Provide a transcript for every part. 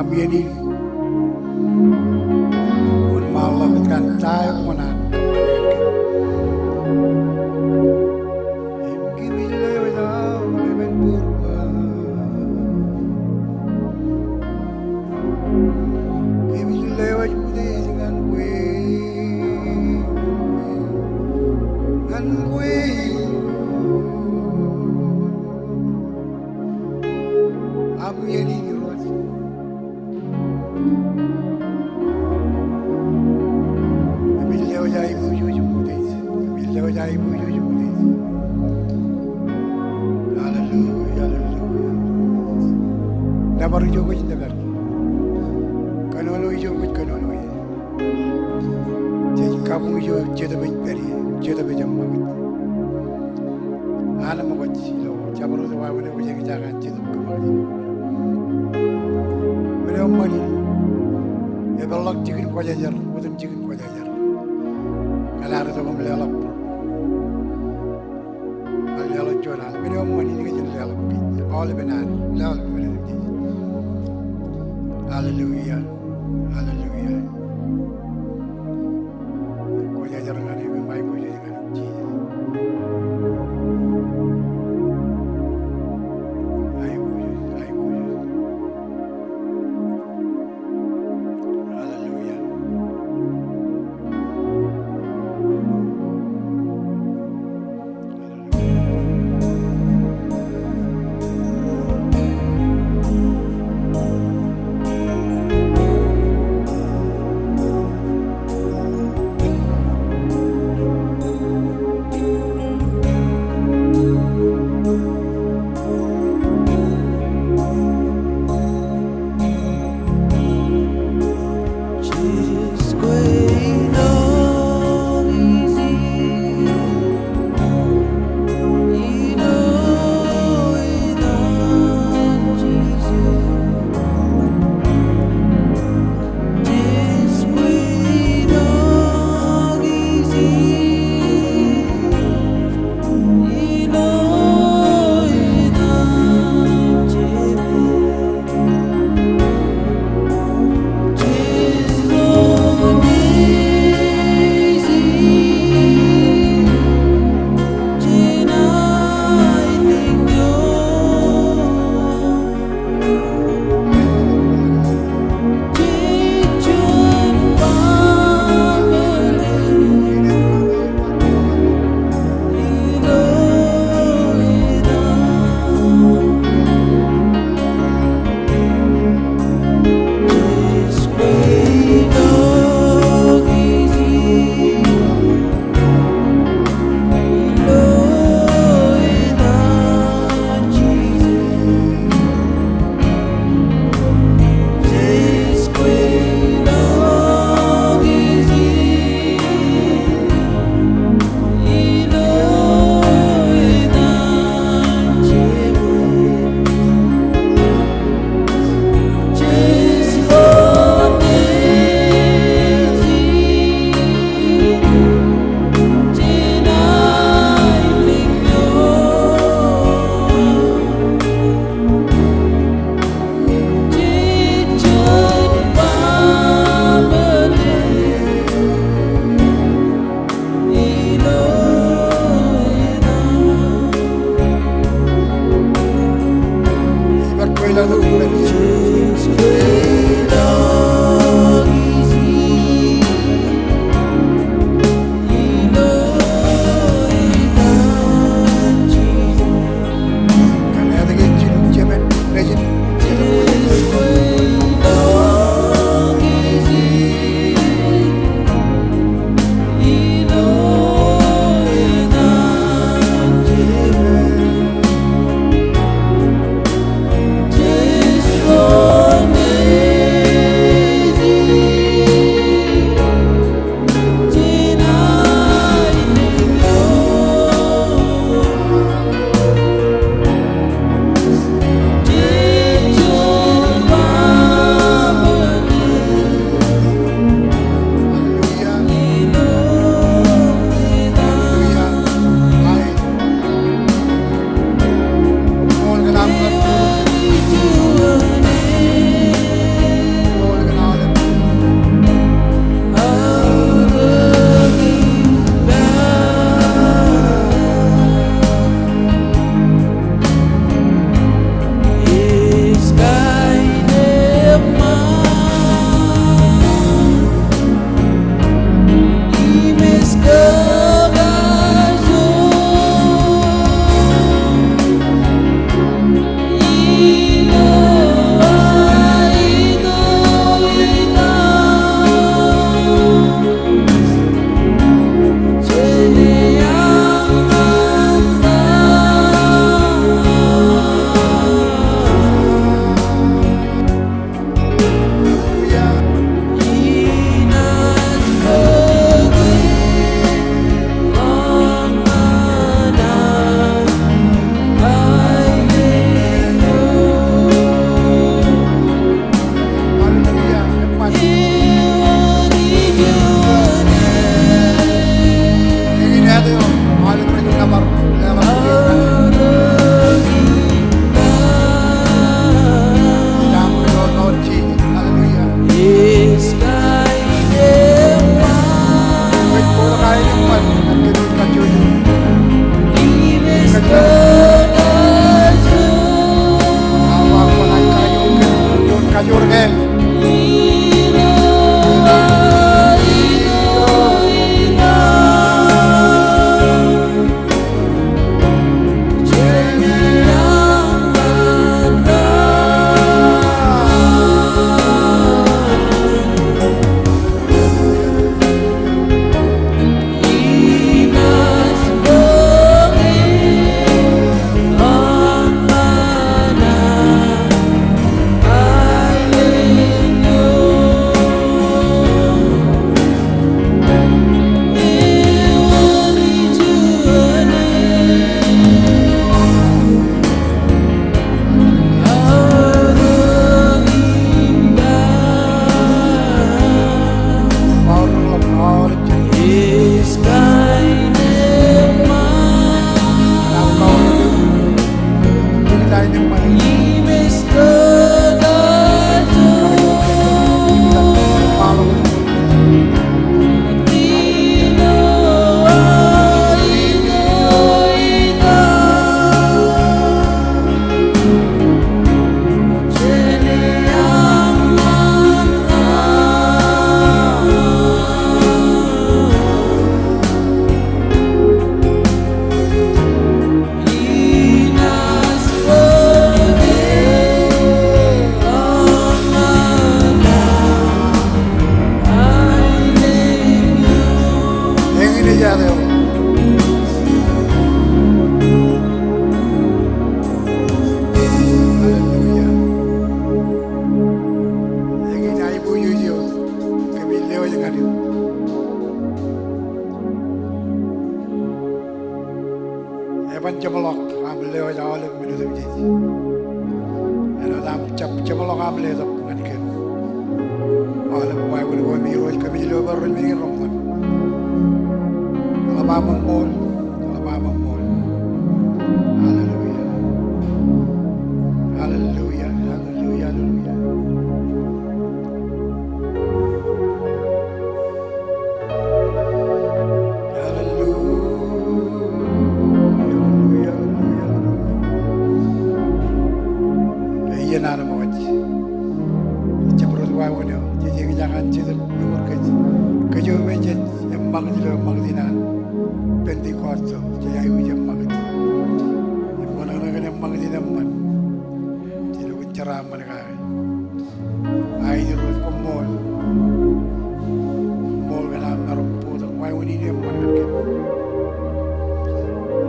Amyeni un malam kan tayo manan. Never joke in the garden. Canolo joke, canolo. Kamu yo jeda beri, jeda bejam magit. Ana magot lo, jabro lo wa wala bujeng jagan jeda kamari. Mere omani, e balak jikin ko jajar, udum jikin ko jajar. Kala ara to bamle alak. Al yalo jona, mere omani ni gejel alak bi. All benar, lal mere. Hallelujah. Hallelujah. nam cap camalong amle dok nganken. Ala buai wani wani miroj kami jelo baru ni romon. Ala mamol. Hallelujah. Hallelujah. Hallelujah. Hallelujah. Nana mo wajji jabrul wa wono jeje ngi jangan cedel ngor ke jo me je magdina pentecost je ayu je magdi mo na nga ne magdina man ci lu ciara man ga ay di ro ko mol ga na marum podo way woni ne man ke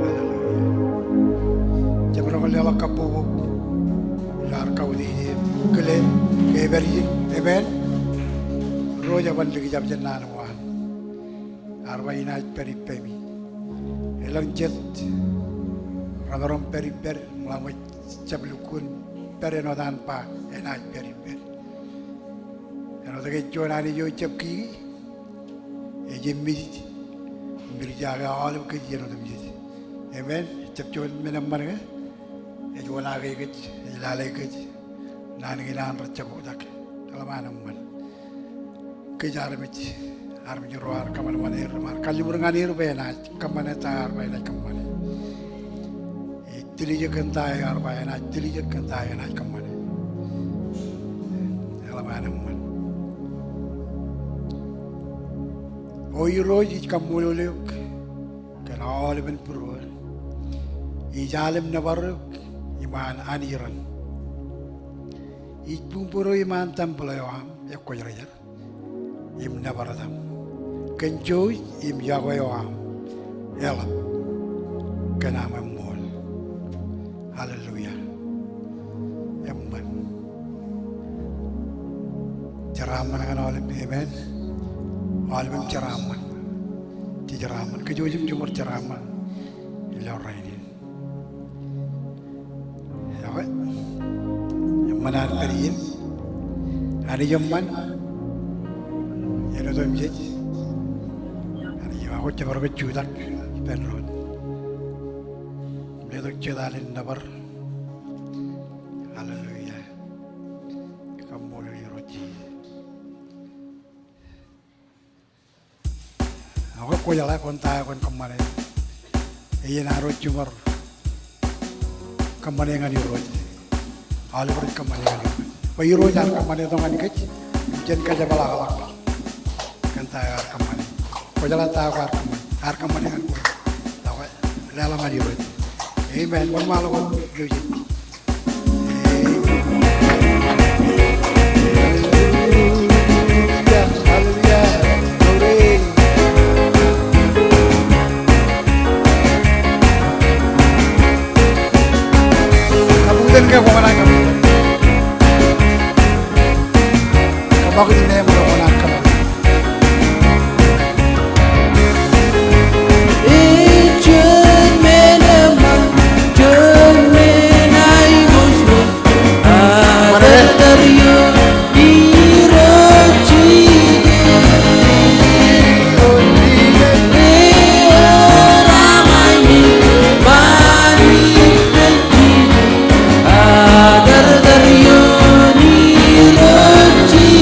hallelujah jabrul la kapo kau di kelen eberi eben roja ban lagi jam jenan wan arbaina peri pemi elang jet ramarom peri melamat cablukun pereno tanpa enak peri eno tege jona ni jo cepki ejemi birjaga alim ke jeno demji amen cepjon menam marga ejwana ge lalai ke nani ginan racabo dak kalamanam man ke jarmit armi roar kaman manir mar kalibur nganir bena kamane tar bena kamane tilije kentai arbana tilije kentai na kamane kalamanam man oiroji kamulolek kana oliben purwa ijalim nabaruk iman aniran Ipumpuro iman tamplayam yakoyrajar im nabaradam kenjoy im yagoyam ela kanama mol hallelujah emman jaraman kan olim amen olim jaraman ti jaraman kejojim jumur jaraman ila raini manar perin ada jaman yang tu mjej ada jaman aku cebar kejudak penrod dia tu cedalin nabar hallelujah kamu boleh roji aku kau jalan kontak kon kemana iya naruh cumar kemana yang ada roji All over kemana lagi? Bayro jangan kemana tu kan kecil, jangan kerja balak-balak. Kan tahu kemana? Kau jalan tahu kemana kan kau tahu. Lelah maju itu. Amen. Bukan malu pun lucu. Hallelujah. Glory. Kamu dengar kau mana kamu? Bakit hindi mo na kunan ka ba? Ichun me naman, chun me na ibos mo. Adaryo irochi ramay ni bani pechi. Adaryo irochi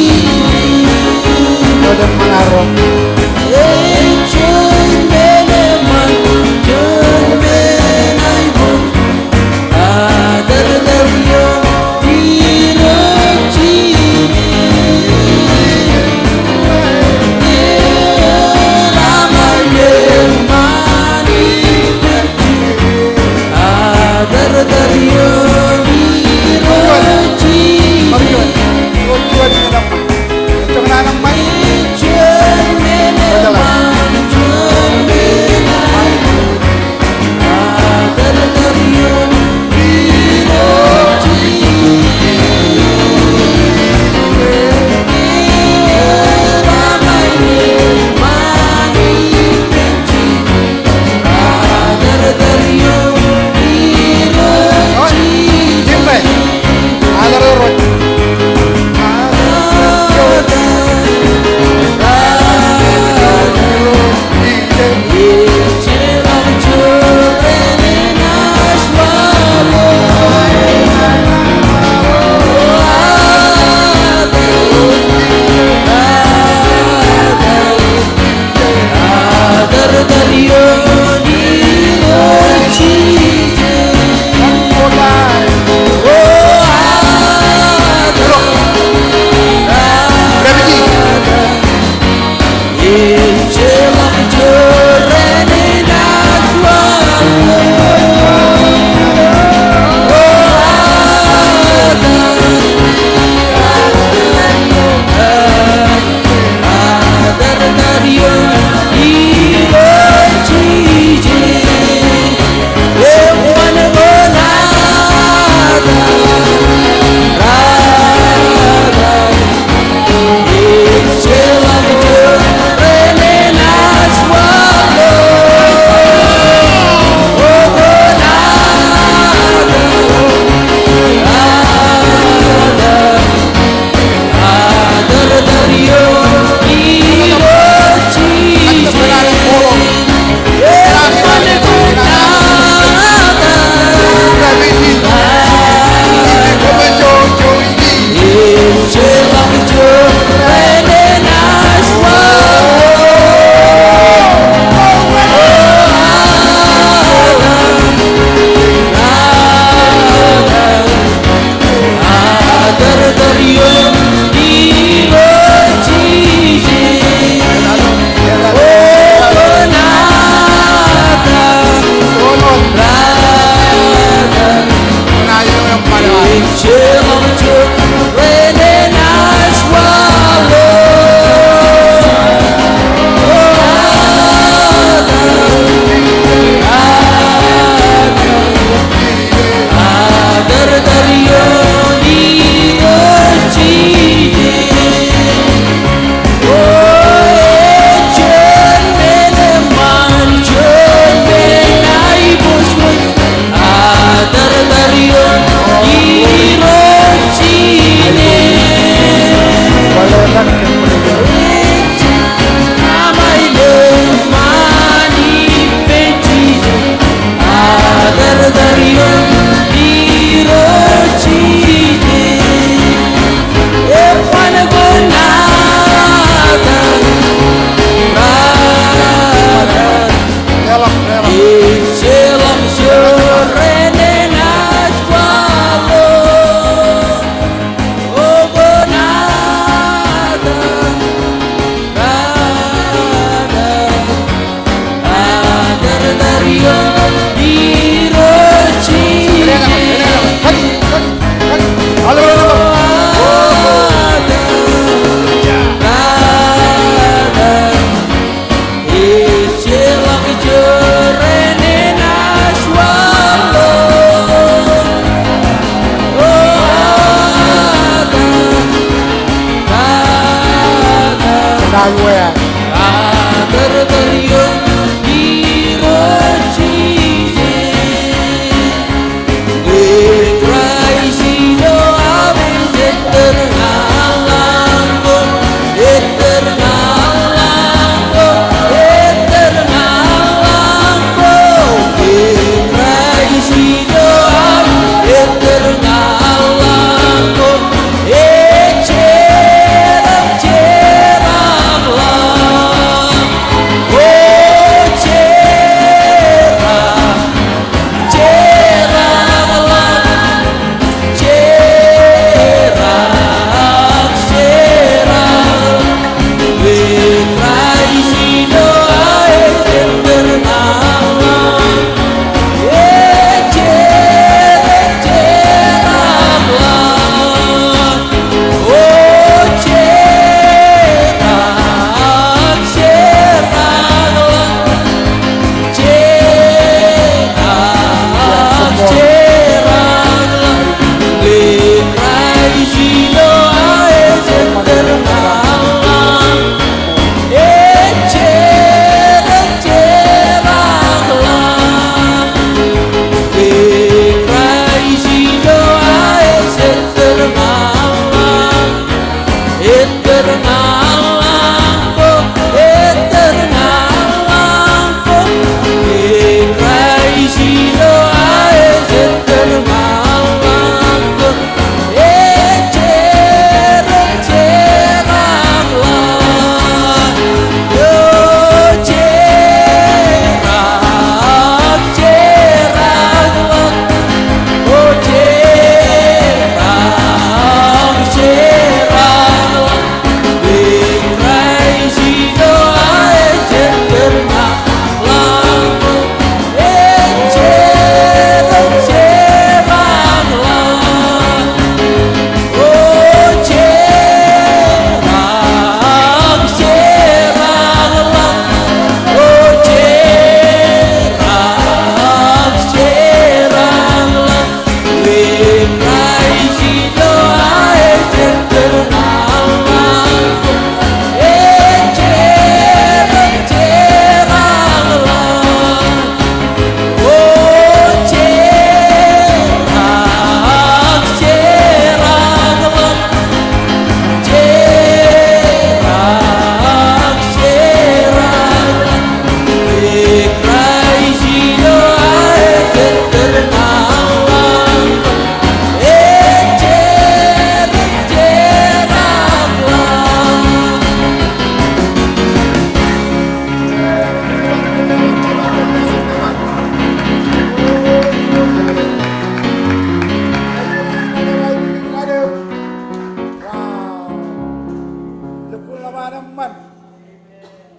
man.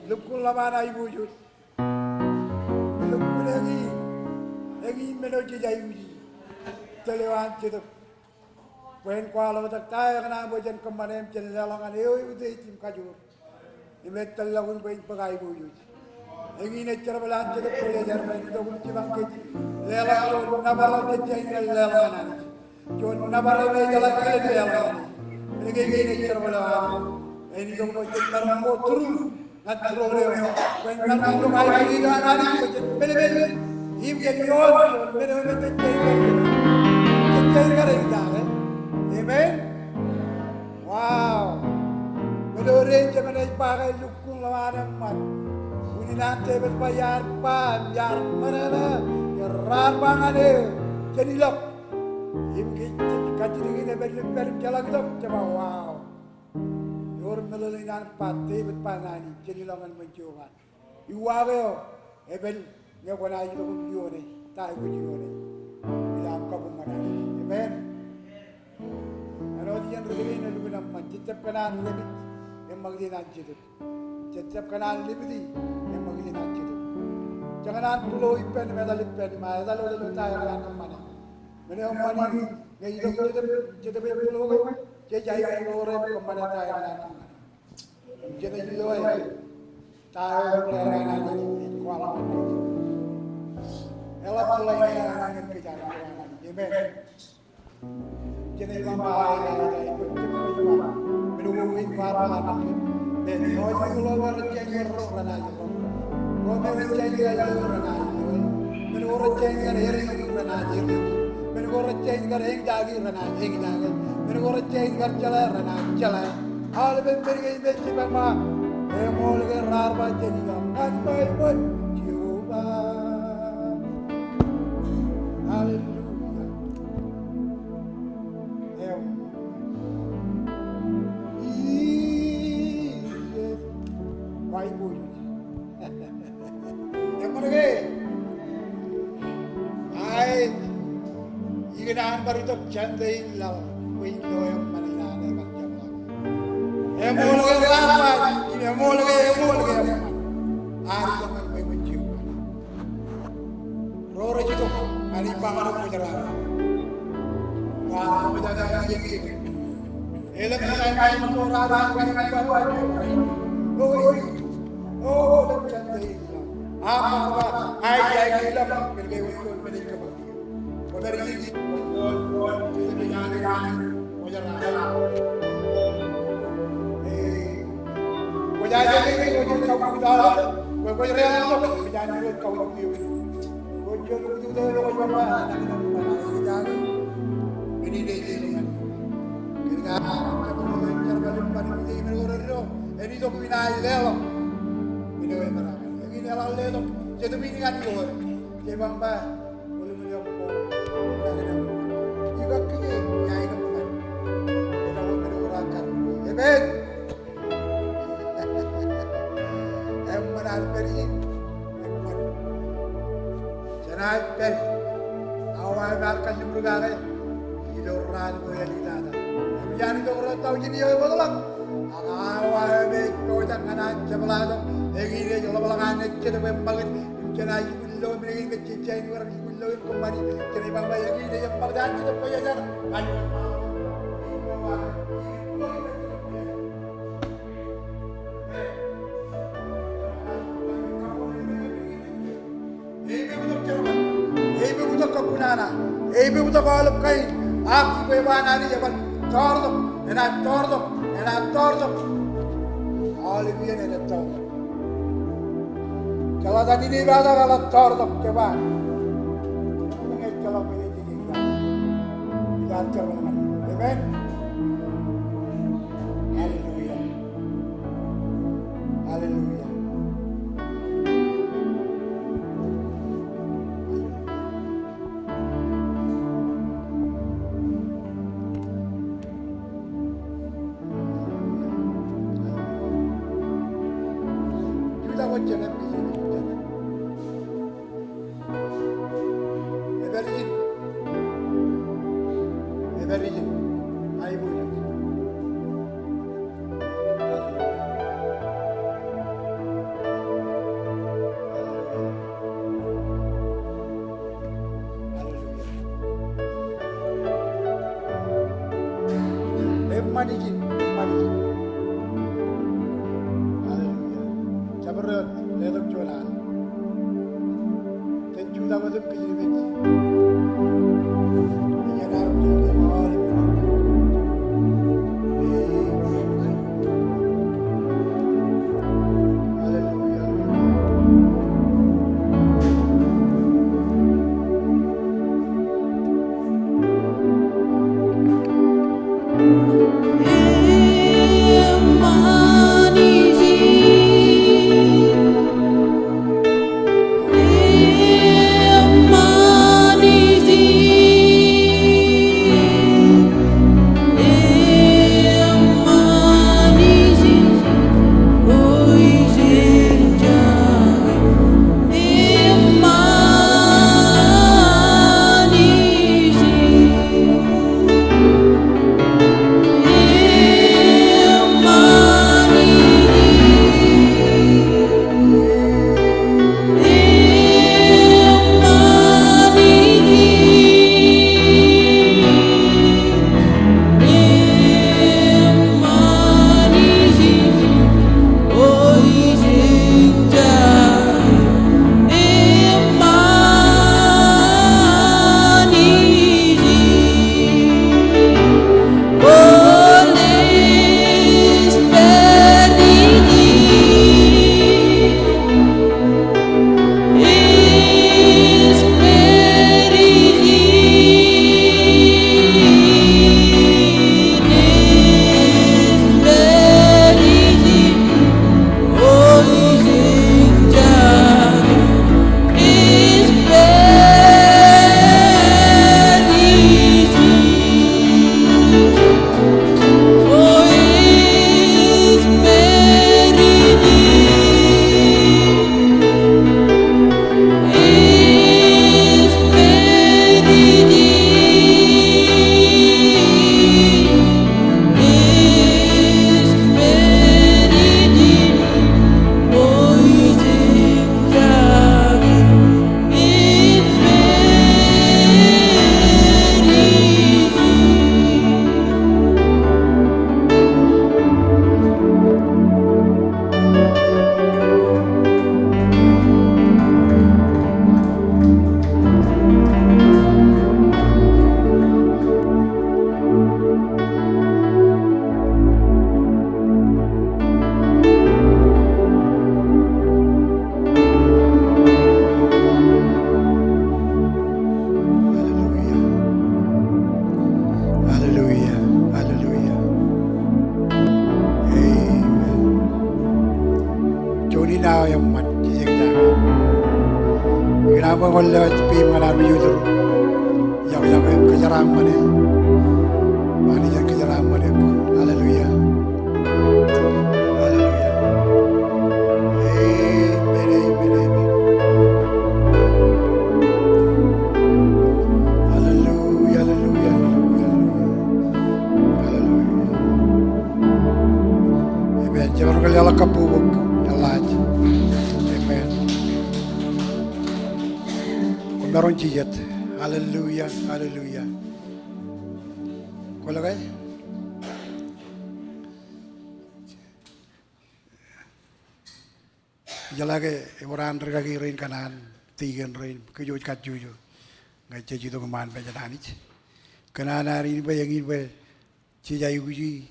Lukul laman ay wujud. Lukul lagi melodi jai wuji. Telewan cedek. Wen kuala betak tayo kana bojan kemanem celalangan eoi udah tim kajur. Imet tellagun bain pagai wujud. Lagi ne cerbalan cedek boleh jarman itu kunci bangkit. Lelang jon nabara jai lelangan. Jon nabara me jalan kelen lelangan. Lagi ne cerbalan. Ini dong bojan termo turu. Naturaleo, when Nando I read an animal, him get your Amen. Wow. Melodic and I buy Lukula and Mat. We did not table by Yar Pan, Yar Manana, Rabangade, Jenny Lock. Him get cutting in a very Jalagdom. Wow. Your melody and pat, David Panani, Jenny Long and Manchuan. You are even when I don't you tie with you. Without couple money. Amen. I know the end of the Luminum, Jitap Canan Libby, and Magdina Jitap. Jitap Canan Liberty, and Magdina Jitap. Jaganan Pulo, pen, medal, pen, my other little tire and money. When you have money, you don't get a bit below. Jai Lore, Commander. Jenny Joij, Tire, and Quality. Ella Polay and Kijana. Amen. Jenny Lamba, Minuin Parliament, then Noise Lover General Ranajo, Roman General Ranajo, Minora General Ranajo, Minora General Hengdagi Ranajo, Minora General Jala Ranajo, all of them very much Mama, Emolga Rarba Jenny, and my foot, Juba. Hallelujah. Why would you? I you can barito Chandai love. We know him Manana. Emolga, Emolga. I don't know with you. Rorajito, and he banged up with her. Wow, with that, oh, look at the I love when they were good medical. What are you? When I come out, we're going to come with you. What you do there over we need a gentleman. And he's open eye level. We know him around. Again, I'll let him. Just a meeting at your give him back. You got to get Amen. And when I'm very tonight, how I'm not going to go. Orang boleh lihat. Jangan itu orang tahu jadi apa tu lah. Awal ni kau jangan aja belakang. Lagi ni kalau belakang ni cerita membangun. Jangan aja belum lagi kecil ni orang belum kembali. Jadi bangga lagi dia yang pada cerita apa ya jangan. Ibu butuh kepunana. Ibu butuh kalau kain. Aku bewana ni jaban tordok, and I tordok, and I tordok. All of you need a tordok. Kalau tadi ni berada kalau tordok jaban, mengenai kalau menjadi kita, kita jalan. Amen. Hallelujah. Hallelujah. emmanijin. Hallelujah. Jabarat ledak jualan. Tenju dapat kejadian. Yang ada di awal. Wala pi mga namin yun yaw kajarang man mani jan kajarang man hallelujah hallelujah amen amen hallelujah hallelujah hallelujah amen jabar kalala kapubog nalaj amen meron jiyat hallelujah hallelujah ko lagay jalage oran regagi rain kanan tigan rain kujoj kat juju ngai jeju to man be jananich kanana rin be yangin be chi jai guji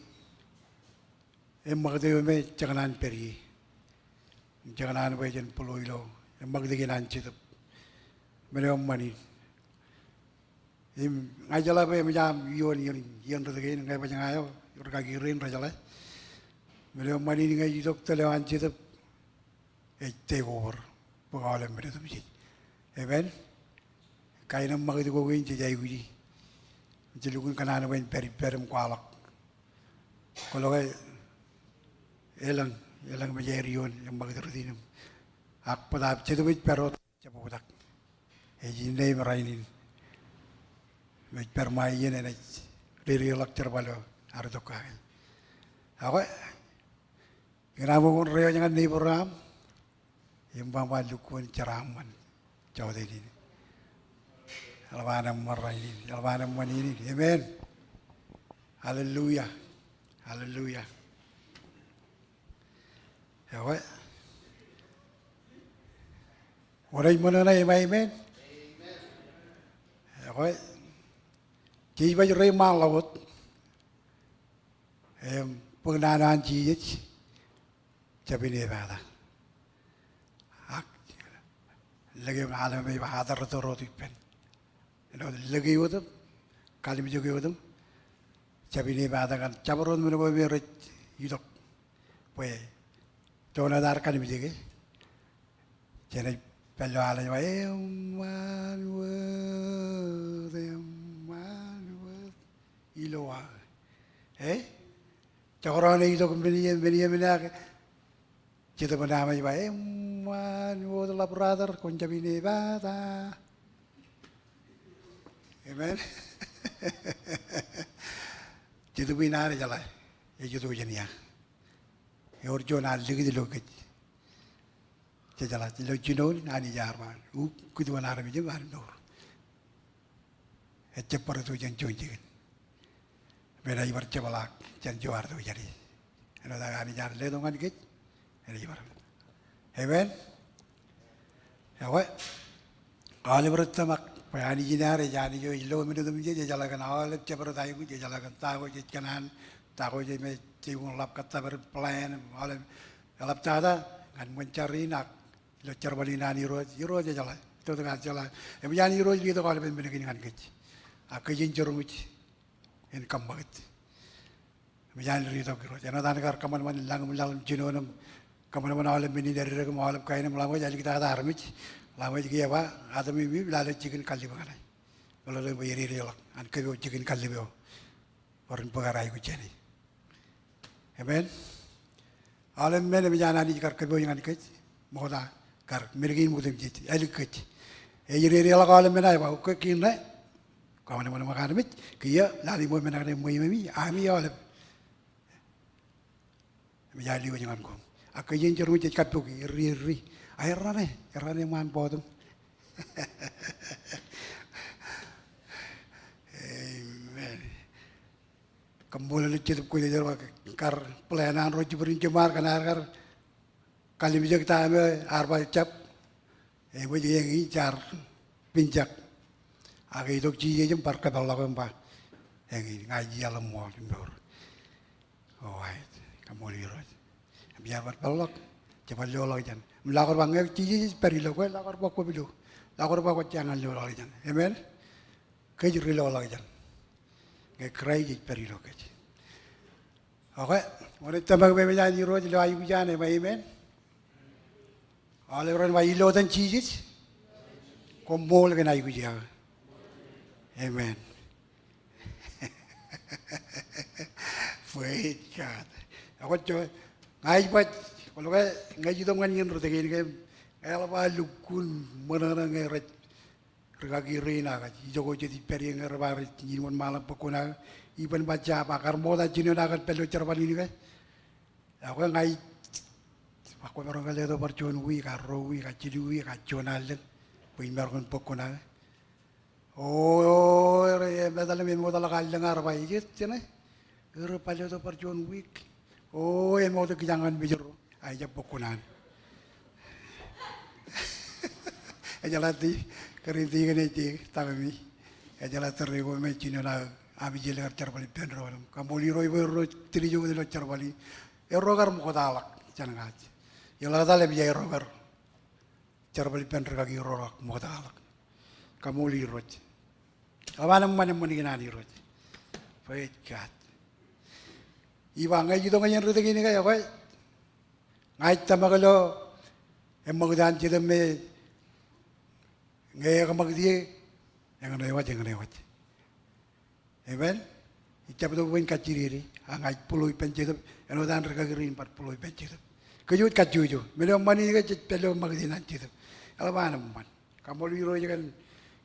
magde me jaganan peri jaganan be jen poloilo magde ginan chitap Mereka mani, ngajala be macam yon tu lagi, ngai macam ayo, orang kaki rin rajala. Mereka mani ni ngai jidok telewan cita, take over, pegawai mereka tu mesti. Amen. Kain nama kita kau ini jadi uji, jadi lugu kanan apa ini perim kualak. Kalau kau elang macam rion yang bagai terus ak pada cita itu perot cepat budak. Ejinai merainin, bermain ini Lyrical terbalo ardokai. Aku, kenapa pun raya jangan ni program, yang bawa lukun ceraman jauh dari ini. Alvanam merainin, alvanam ini, amen. Hallelujah. Hallelujah. Ya weh. Orang mana na amen. Ya weh. Chỉ với rơi mang lawat. Pengenalan chỉ jadi ni pada. Lagi malam ini bahasa roti pen. Lagi itu kali juga itu. Jadi ni pada kan. Cabaran mana boleh berat itu. Boleh. Jangan ada kali juga. Jadi pelu alam iloa. Cabaran itu beni. Kita bernama juga adalah brother kunci ini bata. Amen. Kita bina ada jalan. Itu tu jenisnya. Orang John ada lagi di lokal. Jalan. Lalu John Anij Joij. Kudu mana ada macam mana nor. Cepat tu jangan Joij. Beda ibar cebalak jangan juar tu jadi. Kalau dah Anij Joij le dongan kit. Amen. Ya weh. Kalau bertemak, payah jinar, jadi jo ilo minum je jalan awal cepat tahu je jalan tahu je kanan tahu je cium lap kata berplan awal lap tada kan mencari nak lo cerbalinan iro je jalan itu tengah jalan. Yang iro itu kalau begini kan kecil. Aku jinjur muci, ini kambat. Yang iro kiro. Jangan tangan kaman lang jinonam. Kamu mana awalnya mini dari regu awalnya kain melamu jadi kita ada armij, melamu jadi apa? Ada mimi lalu chicken kali bagaimana? Kalau lebih bayar real, an kebio chicken kali beo, orang pengarai kucing. Amen. Awalnya mana bijana ni jikar kebio yang anik, mohon kar mergin musim jadi, elik kucing. Real awalnya mana ya? Aku kini, kamu mana makan armij, kia lalu mau mana ada mimi, ami awalnya. Bijali wajangan kau. Aku yang cermin jadi katuki, ri. Akhirnya man bodum. Amen. Kembali lecet ku jadi kar pelayanan roji berincemar kan kali bijak kita ambil arba cap. Ibu jadi yang icar pinjak. Aku itu cije jem par kadal lagu empat. Yang ngaji alam mual timbur. Oh, kamu lihat. Biar berpelak, cepat lolak jan. Melakor bangga cici perilo, kau lakor baku bilu, lakor baku jangan lolak jan. Amen. Kejuri lolak jan. Kerai cici perilo kej. Okay, orang tambah beberapa ni roh jadi ayu jan, amen. Oleh orang ayu lodan cici, kompol kan ayu jan. Amen. Praise God. Aku coba. Ngai pat, kalau ngai itu kan yang rute gini kan, kalau balukun mana ngai regagi rena kan, jogo jadi peri ngai rebar jimun malam pokona, iban baca pakar moda jinon akan pelu cerban ini kan, aku ngai, aku orang kalau itu percuan wi, karrowi, kacili kaconal, pembar kan pokona. Oh, dalam moda lakal dengar apa ini, cina, pelu itu percuan wi. Oh, yang mau tu jangan bijur, aja pokonan. Aja latih, keriti kan itu, tapi aja latih rego macam mana, abi jelas cerbali penrolam. Kamu liroi berro, tirijo tu cerbali. Erogar mau dalak, jangan aja. Yang lain dalem jadi erogar, cerbali penrogagi erogar mau dalak. Kamu liroi. Awan mana mani kenal liroi. Praise God. Iba ngai itu ngai yang rute gini kaya kau, ngai tambah kalau emang dan cerita me ngai kamak dia, jangan lewat. Amen. Icap tu pun kaciri, ngai puluh pencet, kalau dan rega gerin 40 pencet. Kejut kacuju, melo mani ni kecet pelu mak dia nanti tu. Kalau mana man, kamu liru je kan,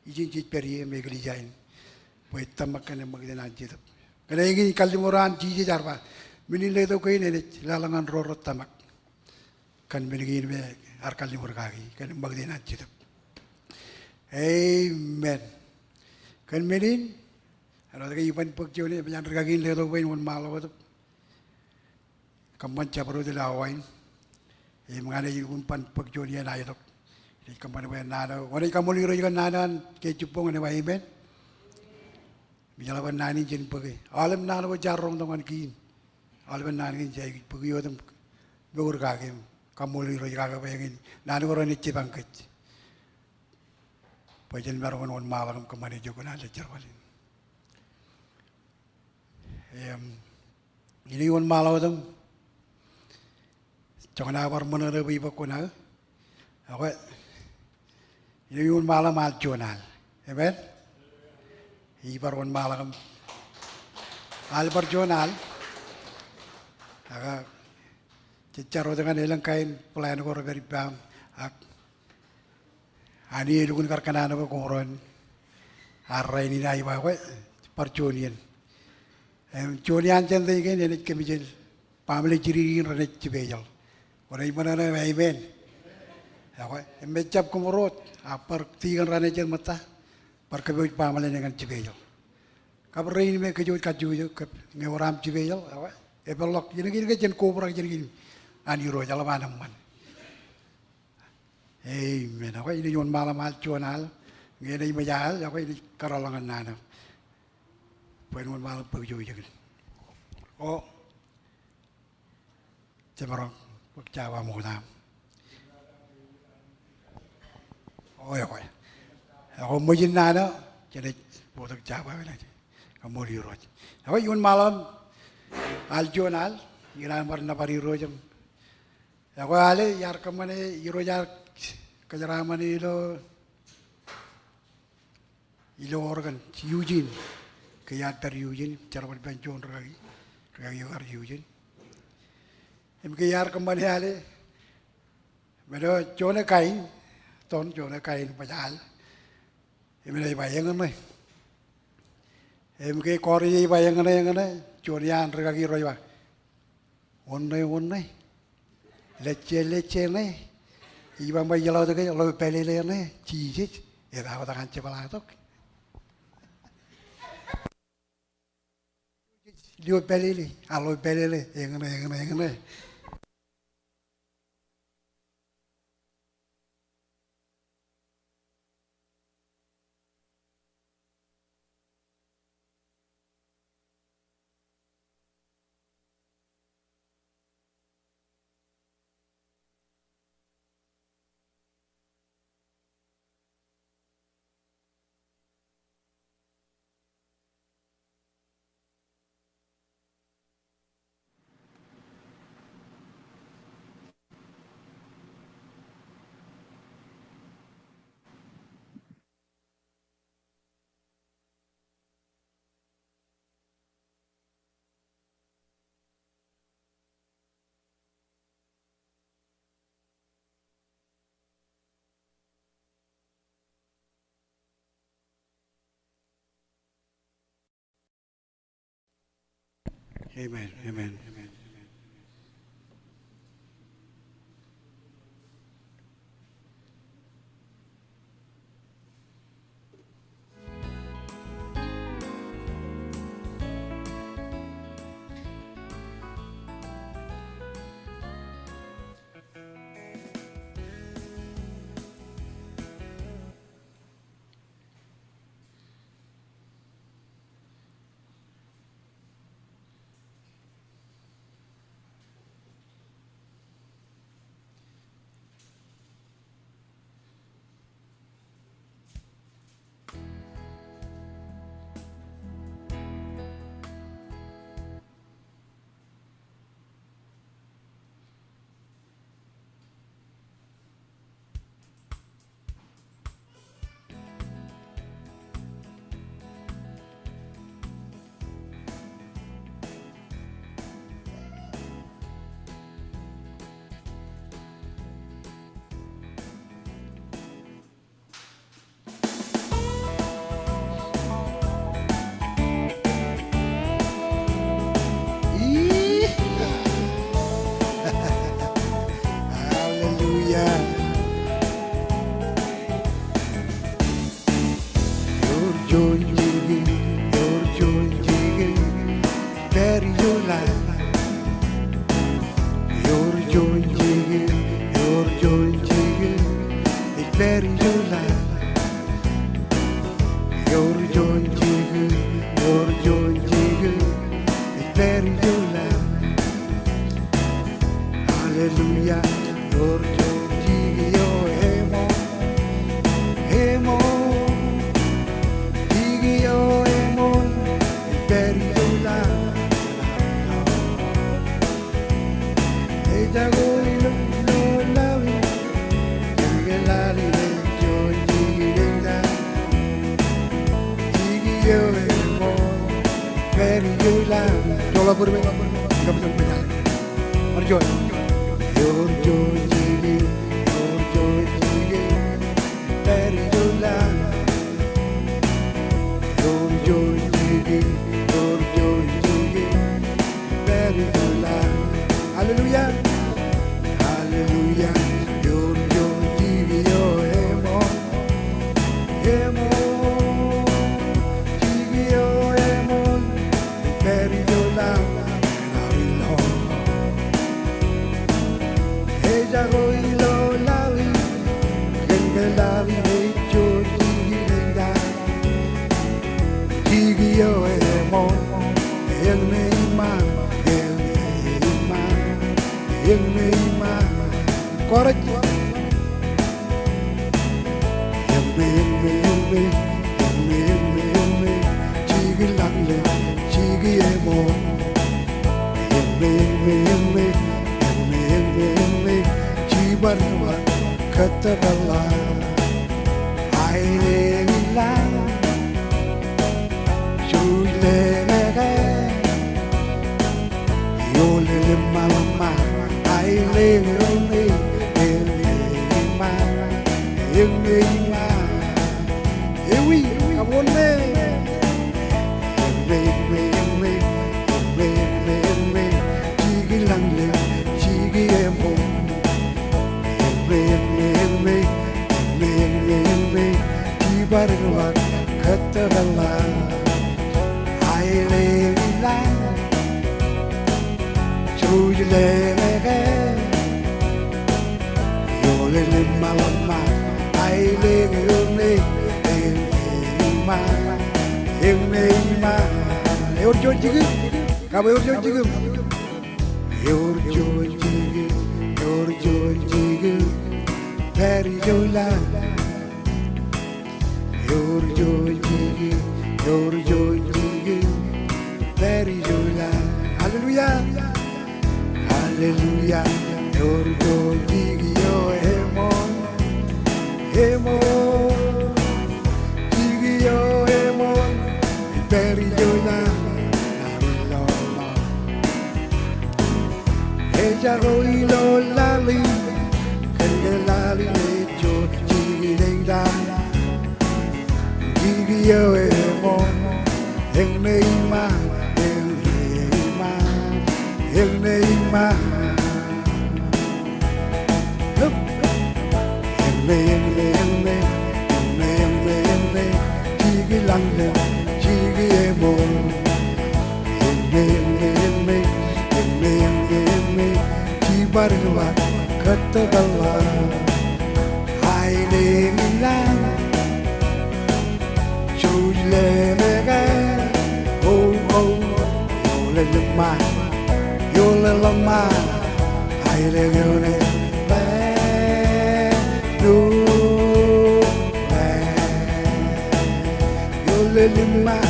izin cit peri megli jain, buat tambah kan mak dia nanti tu. Kalau ingin kali moran cici jarba, minilai tu kau ini lalangan rorot tamak, kan minigin me arkali murkagi, kan magdi nanti tu. Amen. Kan minin, kalau kita iban pekjau ni, jangan regagin le tu kau ini malu tu, kaman cabro de la wine mengana yun pan pagjonia na ito di kaman ba nana wala kamuli ro yan nana ke jupong ne ba amen bijala ban nani jen pagi alam nana ba jarong dengan kin alam nani jen jai pagi yo dem begur kagem kamuli ro jaga ba yang nana ro ni cibangket pajen barongon on malam kamani jogona le jarwalin ini on malam dem jangan awar menara biba kona apa ini on malam al jonal amen ibar on malam al bar jonal aga cicaro dengan elang kain pelayan kor beri bam ani lugun karkana na koron array ni nai ba we parjonian jonian jan dei gen ne kemijel pamle jiri rene cibejal orai mana na amen apa embecap kumurut apar tigan rene jan mata par kebej pamle dengan cibejal kabar ini me kejut kaju ke ngeoram cibejal apa ebelok gini jen kobra gini ani ro jala manam man amen apa ini yon malam al jonal ngene majal apa ini karalangan nana pen malam perjo jadi oh cemerong Jawa Muda oh ya koi aku mungkin nana jadi bodoh Jawa lagi kamu lihat apa yon malam al jonal iran warna pari rojam aku ale yar kemana irojar kejaraman ilo organ Eugene kaya dari Eugene cara berbanjon lagi yar Eugene kaya kembali ale medo jone kain ton jone kain pajal medo bayangan nih kaya kori bayangan nih jone yan lagi roiwa onne lecce nih iba mai jalau tu kan kalau pelele nih cici ya tahu tangan cepala tu dia pelele alo pelele yang mana Amen, amen, amen. Joij jige, your Joij jige, ik bury your life. Your Joij jige, your Joij jige, ik bury your life. Hallelujah, your Joij jige, your hemo, hemo, jige your hemo, ik bury your life. Ella goylo no lavi, jige lali de Joij jige da, jige your hemo, bury your life. Coba purbe, nggak bisa penyanyi. Anij Joij. Your Joij jige, your Joij jige, bury your life. Your Joij jige, your Joij jige, bury your life. Hallelujah, hallelujah. Your Joij jige, your hemo, hemo, jige your hemo, bury your life. Ella goylo lavi, genge lavi de Joij jige da, jige yo hemo, el me ima, correct. Jige langle, jige hemo, jibarwa katabala, aile la, jule le, yole le mama, aile le, ma, ma, ewi, abone, jige langle, jige hemo. Jibarwa katabala, aile la, jule le, yole le mama, aile le, ma, ma. Your Joij jige, kamu your Joij jige, your Joij jige, your Joij jige, bury your life. Your Joij jige, your Joij jige, bury your life. Hallelujah, hallelujah. Your Joij jige, your hemo, hemo, jige your hemo, bury your life. Ella goylo lali, genge lali de Joij jige da. Jige yo hemo, enne ima, enne ima, enne, jige langle, jige hemo, enne, jibarwa katabala, aile la. You'll lama, I live in it. You'll live my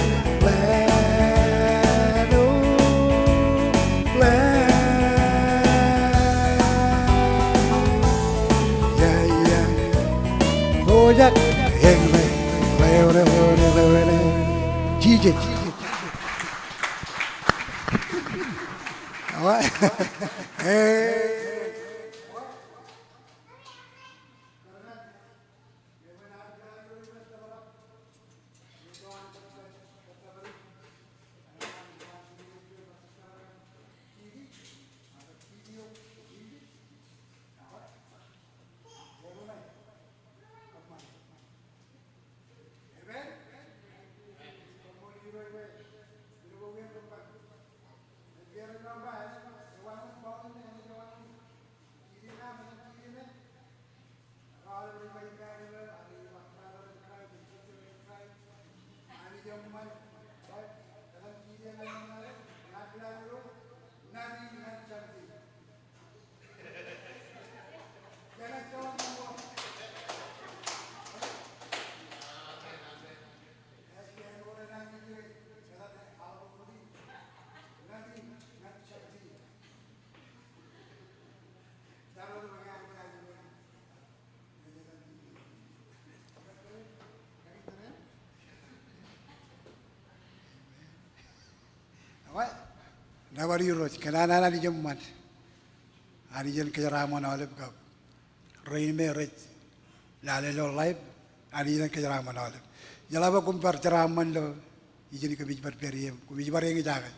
Oh, yeah, DJ. All right. Hey. Nabari roj kenana na dijam mat ani jen kejaramon oleh kap rain me roj lale lo live ani jen kejaramon oleh jalaba kumpar ceraman lo ijeni ke bijbar periem ku bijbar yang jaga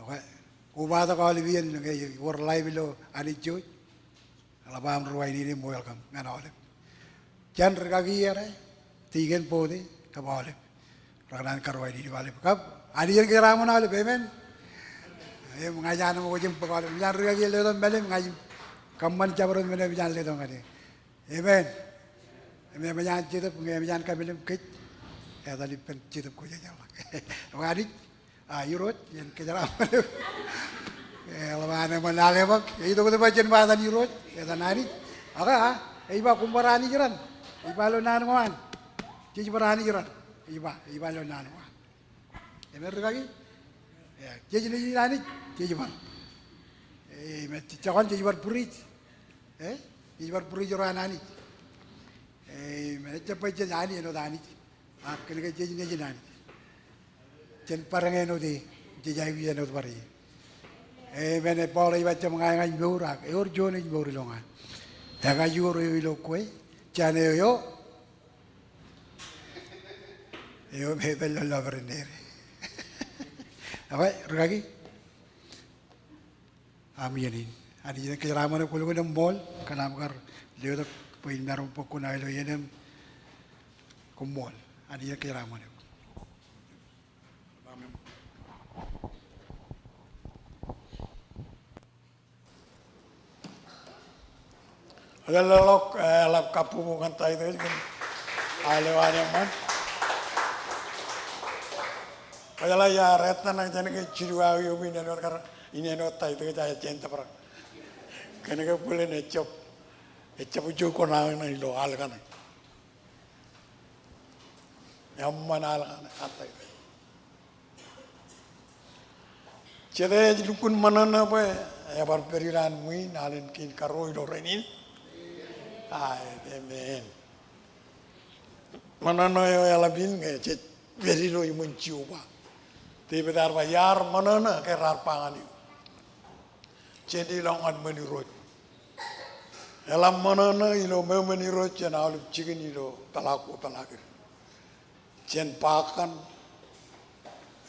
okay ubah kau livian ngai war live lo Anij Joij alabam ruai ni mo welcome ngana oleh jan regagi ya tigen pode kap oleh raganan karwai ni wale kap ani jen kejaramon oleh bemen mengajar nama kau jemput kalau mengajar lagi lepas balik mengajar kaman cabaran mana mengajar lepas kali, amen, mengajar cerita mengajar kami lem kit, tadi pen cerita kau jalan, mengajar, Europe yang kejaran, lepas mana lepas, itu kau tu baca bahasa Europe, kata nari, iba kumparani jalan, iba lo nanuan, cici parani jalan, iba lo nanuan, amen lagi. Jadi ni nani, jadi mana? Macam jadi mana purit, jadi mana purit orang nani. Macam apa jadi nani eno nani, kena jadi ni nani. Jen parang eno di, jadi ayu eno pari. Mana pola iba macam ngai murak, orjo ni murak longan. Jaga juru ilo kue, jane yo bebel lo bernere. Apa lagi? Amin. Ada yang kejaraman aku lalu dalam mall, kerana agar dia tu poin baru pokok naik lo yang ke mall. Ada yang kejaraman aku. Ada lelok lap kapu bukan tay itu kan. Alewan yang mana? Kalau ya retna nang jane ke ciruawi umi neno kar ini neno tai itu jaya cinta per. Kene ke boleh necop ujuk kona nang lo al kan. Yang mana al kan kata itu. Jadi lukun mana na apa ya berberiran mui nalin kin karoi do renin. Amen. Mana na ya labin nge beri lo imun ciuba. Tapi dar bayar mana na kerar pangan itu. Jadi longan menirut. Elam mana na ilo mau menirut jen alip cikin ilo talaku talakir. Jen pakan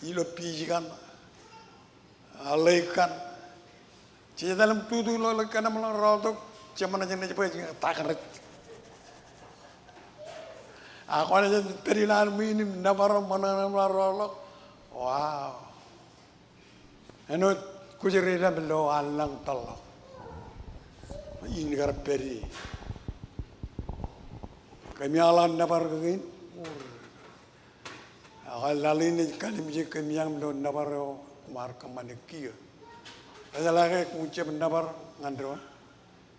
ilo pijikan alaikan. Jadi dalam tutu lo lekan malang rotok cuman jen cepet takkan ret. Aku ada perilan minim nabar mana rolok. Wow. Anu kujerida belo alang talak. Ini gara peri. Kami alam nabar kagin. Akal lalin ni kalim je kami yang belo nabar kumar kamanekia. Ada lagi kunci nabar ngandro.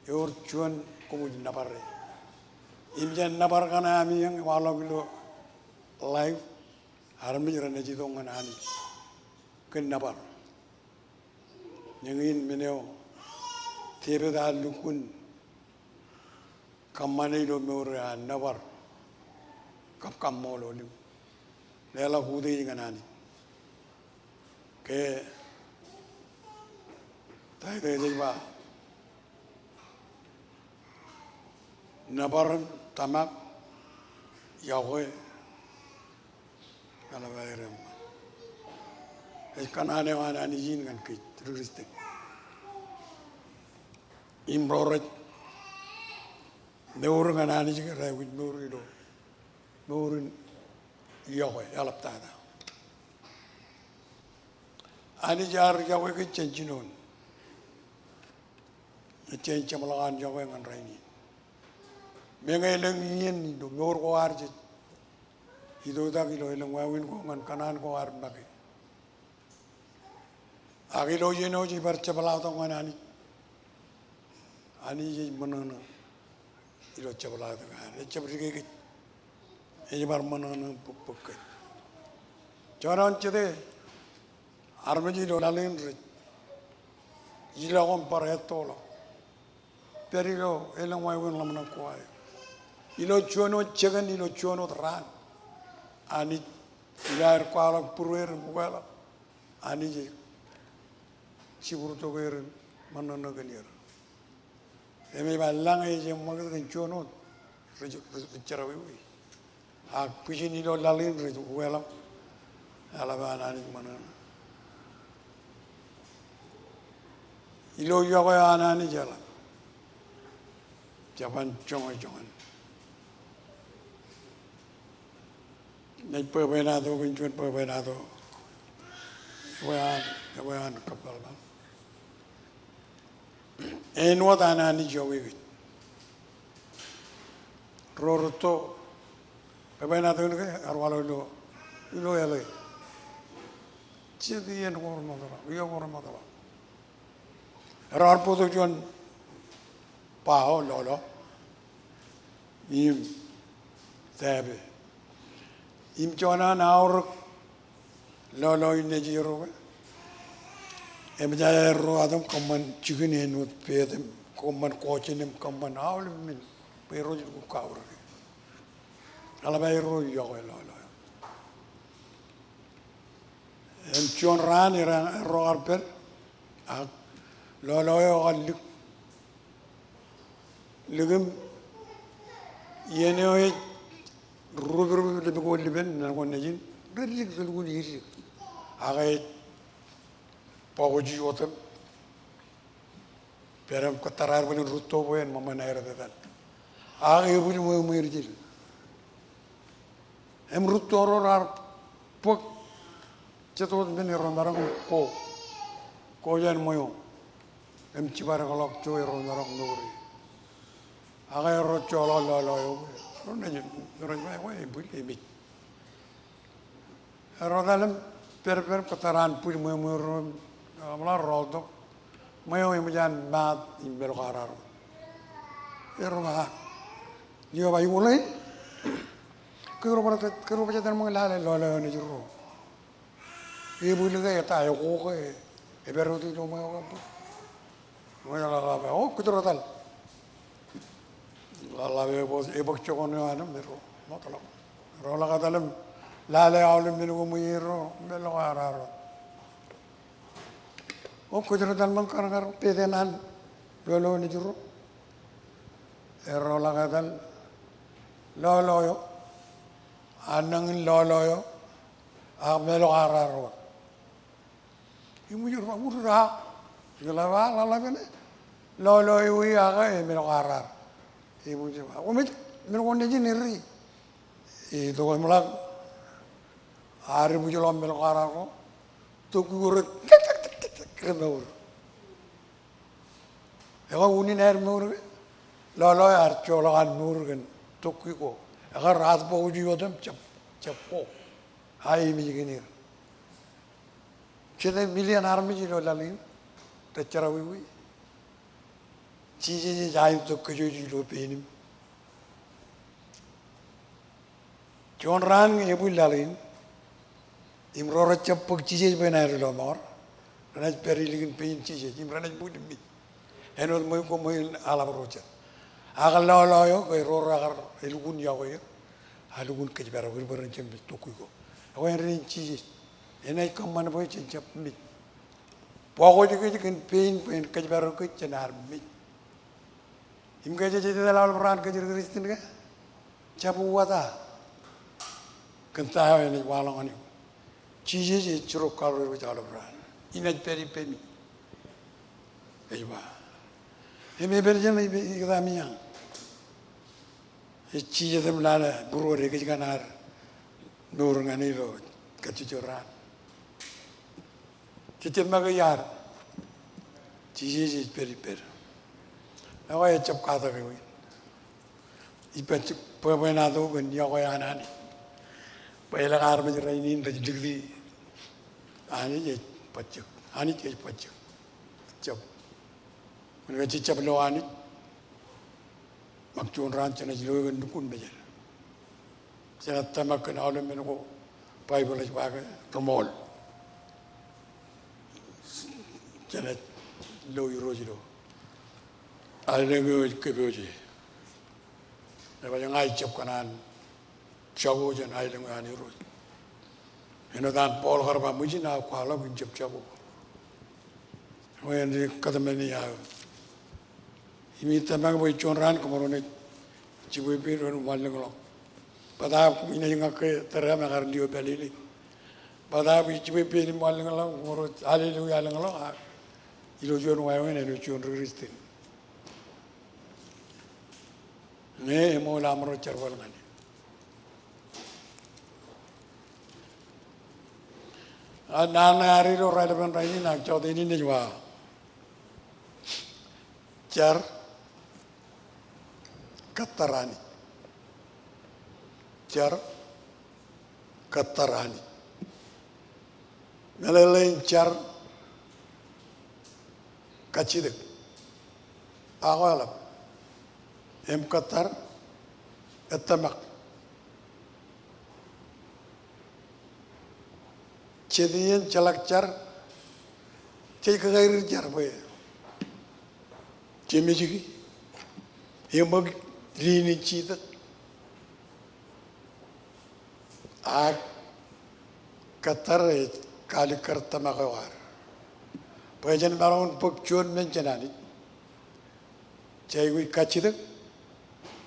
Yor cuan kumu nabar. Imjan nabar kana kami yang walau belo live. Haramnya jalan aja tu orang Anij, kenapa? Yang ini meneo, tiada dah lukun, kamane itu mereka nabar, kap kamolo ni, lela hudi dengan Anij. Ke, tay tay jadi nabar tamak, Yahweh. Kalau bayarem, kan aneh Anijin kan kit teroristik. Imroret, meur kan Anij kan rawit meur itu, meurin Yahweh alap tada. Anij jar Yahweh ke cenjinon, cenci malangan Yahweh kan raini. Mengeleng ingin itu meur kuarjit. Ido ilo ilang wawin ko ngan kanan ko arbagi. Agilo yeno ji bercebelah to ngan ani ji manana ilo cebelah to ngan cebrige ki e bar manana pupuk. Jaran cede armaji lo lalin re ilo kon paretolo perilo ilang wawin lamna ko ay ilo chono cegan ilo chono ran ani ilar kwala purwer muela ani ji siburu to ger manana ganir eme balang e je maga kan chono rejarawi a pijini lo lalin re muela ala bana ani manana ilo yo ga anani jala japan jongan Nai perbenado kunjun perbenado, wayan kapal bang. Enwa tanah Anij Joij. Roroto perbenado ni ke arwalo ilo elai. Jadi en korang matala, iyo korang matala. Rar podo juan pao lolo, im tabe. Im chona naur lolo ineji roga em jaya ro adam common chicken en with pay them common coaching them common all min pero ju kaur ala bay ro yo lolo em chon ran ro arper a lolo yo alik ligum yene Rubber the gold living and one engine, really good easy. I Pogoji Otham, Peram Katarar when Ruto and Mamma Naira than. I will move Mirjil. Em Rutoro are Pok Chetot Venerondarang Koyan Moyo, Em Chibaralok Joy Rondarang Nori. I wrote Jolo. Rodalem per kataran pul mumur amla rodo mayo imujan mat imbel karar erma yo bai mulai kero baca dan mengalale lolo ni juru ibu lega ya tayo ko ke eberu tu lo mayo ko la oh kutrotal Allah bos ebok chokon ana mero motala rola kadalem lale awlem minu muyiro melo araro o kudro dal man kar pedenan lolo ni juro rola kadal lolo yo anang lolo yo a melo araro imujur murra gelawa la bene lolo yo ya melo araro Ibu cakap, "Oh, mereka ni neri." Itu kan malah hari bujulam melakar aku, tu kurat kendur. Ega uni nair mur, lalo archeologan mur kan, tu kuiko. Ega rat bauju odam cepo, hai mijinir. Jadi million army jilo lalin, tercerawi. Cici jahit tu kejuji lo penim. John ran ibu lalin, imror cepuk cici benar lo mor, ranaj periligin pein cici, imranaj budi mit. Enol moy ko moy ala rocha. Agal lo yo ko ror agar elugun ya ko alugun kejbara berberan cem tokuiko. Ko en rin cici, enai kamman boy cep mit. Poko juga kan pein kejbara ko cenar mit. Imka jadi dalam peran kerja Kristen kan, capu wata, kentah ini walang ani, cici curug kalau dalam peran, ini peri pemi, ayah, ini berjalan ini kita miang, cici itu melala buru regi kanar, nur ngani lo kecucuran, cici magayar, cici peri. Awak cep kata kau, ibu perbenado kan ya kau anani. Pailang arma jirai ni dah jadi Anij Joij pacak, Anij Joij pacak, cep. Mereka cicap lo Anij, makcun rancang jelo kan dukun bejer. Saya tamak kena oleh menunggu pai boleh sebagai remol. Saya lo euro jelo. Ada yang kebeji. Lepas yang ai cep kanan, cawo jan ai yang ani euro. Eno dan Paul harba mungkin aku kalah pun cep cawo. Yang di kata meni ya. Ini tamang boleh conran kemudian cipu biru malang lo. Pada ini yang aku terang agar dia beli. Pada cipu biru malang lo, kemudian alih lu malang lo. Ilusion wae ni ilusion Kristen. Ne mau lamro cerwal mani. Nana hari lo rada ben rai ni nak jauh ini ni jua. Cer katarani. Cer katarani. Melelain cer kacidik. Awalap. Katar etamak. Cedian calak cer. Cai kagair cer boleh. Cemi juga. Yang bagi rini cita. Katar kali kerta makawar. Pajan maron pokcun mencenani. Cai gue kacidak.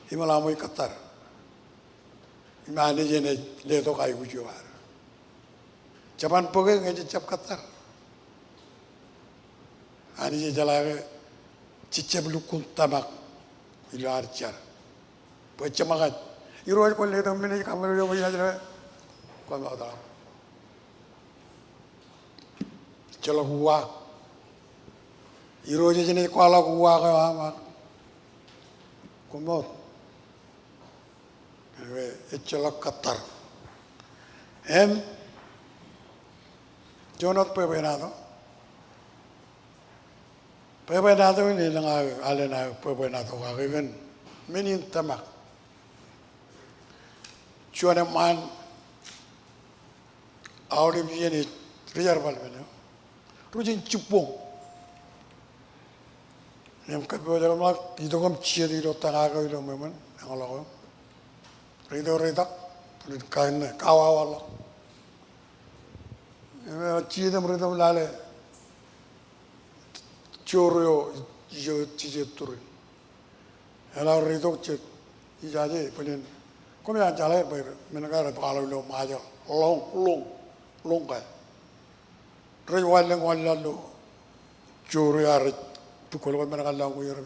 Imalamui Qatar. Imane jene leto kai bujuar. Japan poge ngaji cap Qatar. Ani je jalaga cicep lukun tamak ilo arcar. Pocamagat. Iro ko leto mene kamera yo ya jara. Ko ma da. Chalo huwa. Iro je jene ko ala huwa ka ma. Ko mo Echelok Qatar. Jonot pebenado. Pebenado ini dengan alena pebenado kagian menin tamak. Cuana man awal ini riar bal beno. Rujin cupong. Yang kedua dalam lag itu kam cia di rota kagai itu memang kalau Rida, kan kawawala. Cia dem rida lale. Coro yo cia turun. Ela rida cek ijaje punin. Kami yang jalan ber, menegara kalau lo maja long kan. Rida lo coro ar tu kalau menegara lo kuyer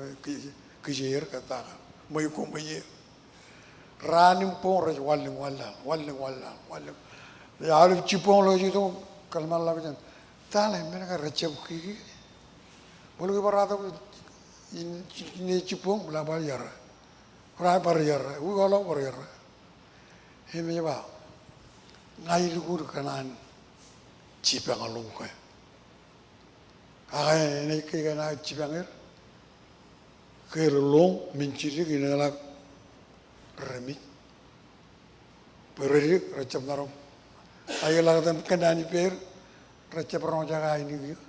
kuyer kata. Mau kumpuy. Ranim pun rej walling. Ya alif cipong lo itu kalman lagi jan. Talah mereka recep kiki. Boleh kita berada ini cipong belah bayar. Rai bayar. Ugalau bayar. Ini apa? Ngai lugur kanan cipang alung kau. Ini kiki na cipangir. Kerlong menciri kini nak Rhythmic. Rhythmic recep narom. Ayo lakukan kendani per recep orang jaga ini gitu.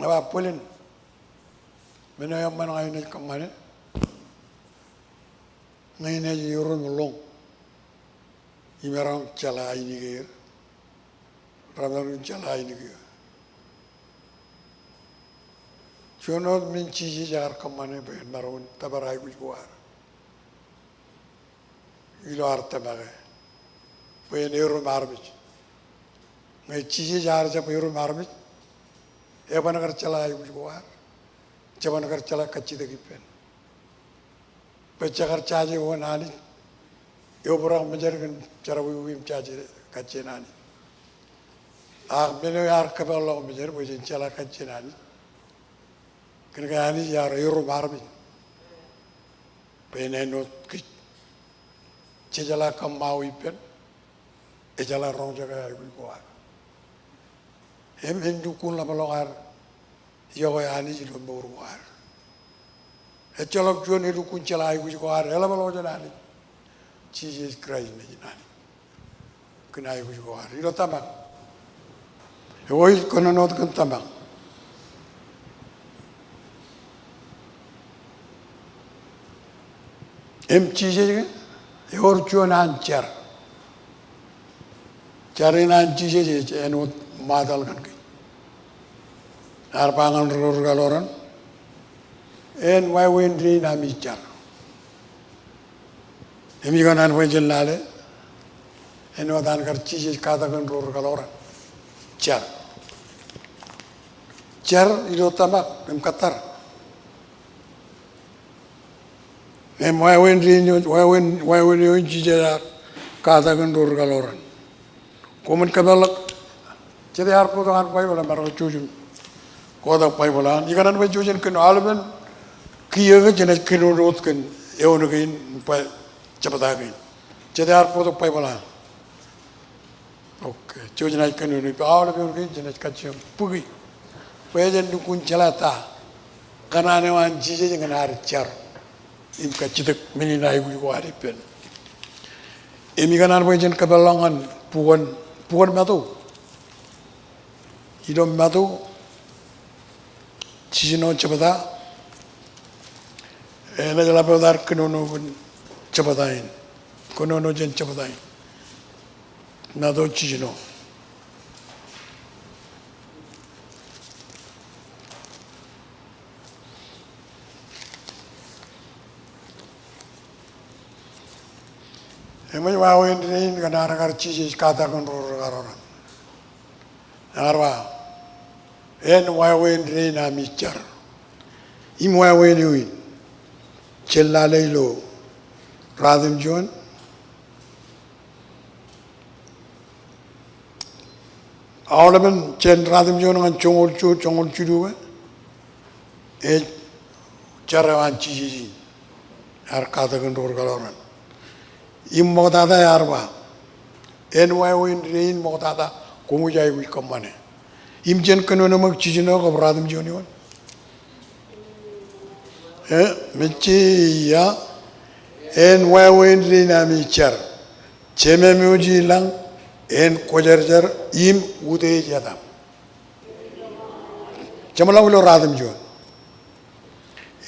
Apa pulin? Mana yang mana ini kemana? Ini jurun long. Ini orang cala ini gitu. Ramai cala ini gitu. Contoh menciji jar kemana ben marun tabarai kujuar. Ilo arta bagai. Ben euro marbich. Ngai ciji jar jab euro marbich. Apa nak kerja kujuar. Coba nak kerja kacci degi pen. Pecah kerja je wan ani. Yo orang menjadi cara wim caji kacci nani. Meno yar kabel lo menjadi boleh cala kacci nani. Kena ani yar euro barbi. Penenot ki cejala kamau ipen, ejala rong jaga ibu kuar. Dukun la balongar, yoga ani jilo boruar. Echalok juan dukun cela ibu kuar, ela balong janani. Jesus Christ ni janani. Kena ibu kuar, ilo tamak. Ewoi kono not kan tamak. Jesus yor juan ancar. Cari nan Jesus enut madal kan. Arpangan ror galoran, en wai wendri na micar. Emi kanan wajan lale, en wadan kar Jesus kata kan ror galoran, car ilo tamak em katar. Em wai wendri Jesus kata kan ror galoran. Komen kabalak, jadi harpo dengan pai bola baru cuci. Koda pai bola, ikanan pai cuci kan alben, kia ke jenis kino rot kan, ewan kain pai cepat lagi. Jadi harpo pai bola. Oke, cuci naik kino ni, alben kain jenis kacang pugi. Pai jen dukun celata, karena newan cici jangan hari car. Im kacitek meni naik gua hari pen. Imi kanan pai jen kebalangan puan matu, idom matu, cicino cepata, najala pedar kenono pun cepatain, kenono jen cepatain, matu cicino. Emang wawen ini kan orang cici kata kan orang. Arwah, en wawen ini nami car. Im wawen ini, celale lo, Anij Joij. Awalnya cel Anij Joij dengan congol cudu, cara wan cici, ar kata kan orang. Im moktada yarba, en wawen ini moktada, kamu jai wik kamane. Im jen kenono mak cicino kau Anij Joij ni wan. Meci ya, en wawen ini nami car, ceme muji lang, en kojar im ude jadam. Cemalah ulo Anij Joij.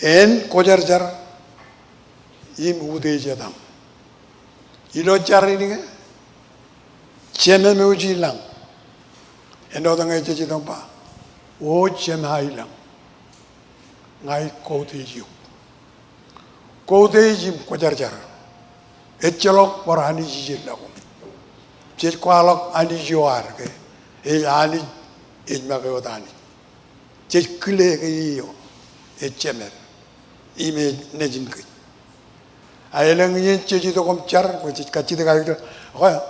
En kojar im ude jadam. Ilo cari ni kan, ceme muji lang, endo tengah cici tempa, oh ceme hai lang, ngai kau tejiu kojar, echelok war Anij Joij lagu, cek kualok Anij Joij ke, Anij ejma ke otani, cek kile ke iyo, cemer, ime nejin ke. Ayah ni cici tu kom car, cici kacit kali tu, oh,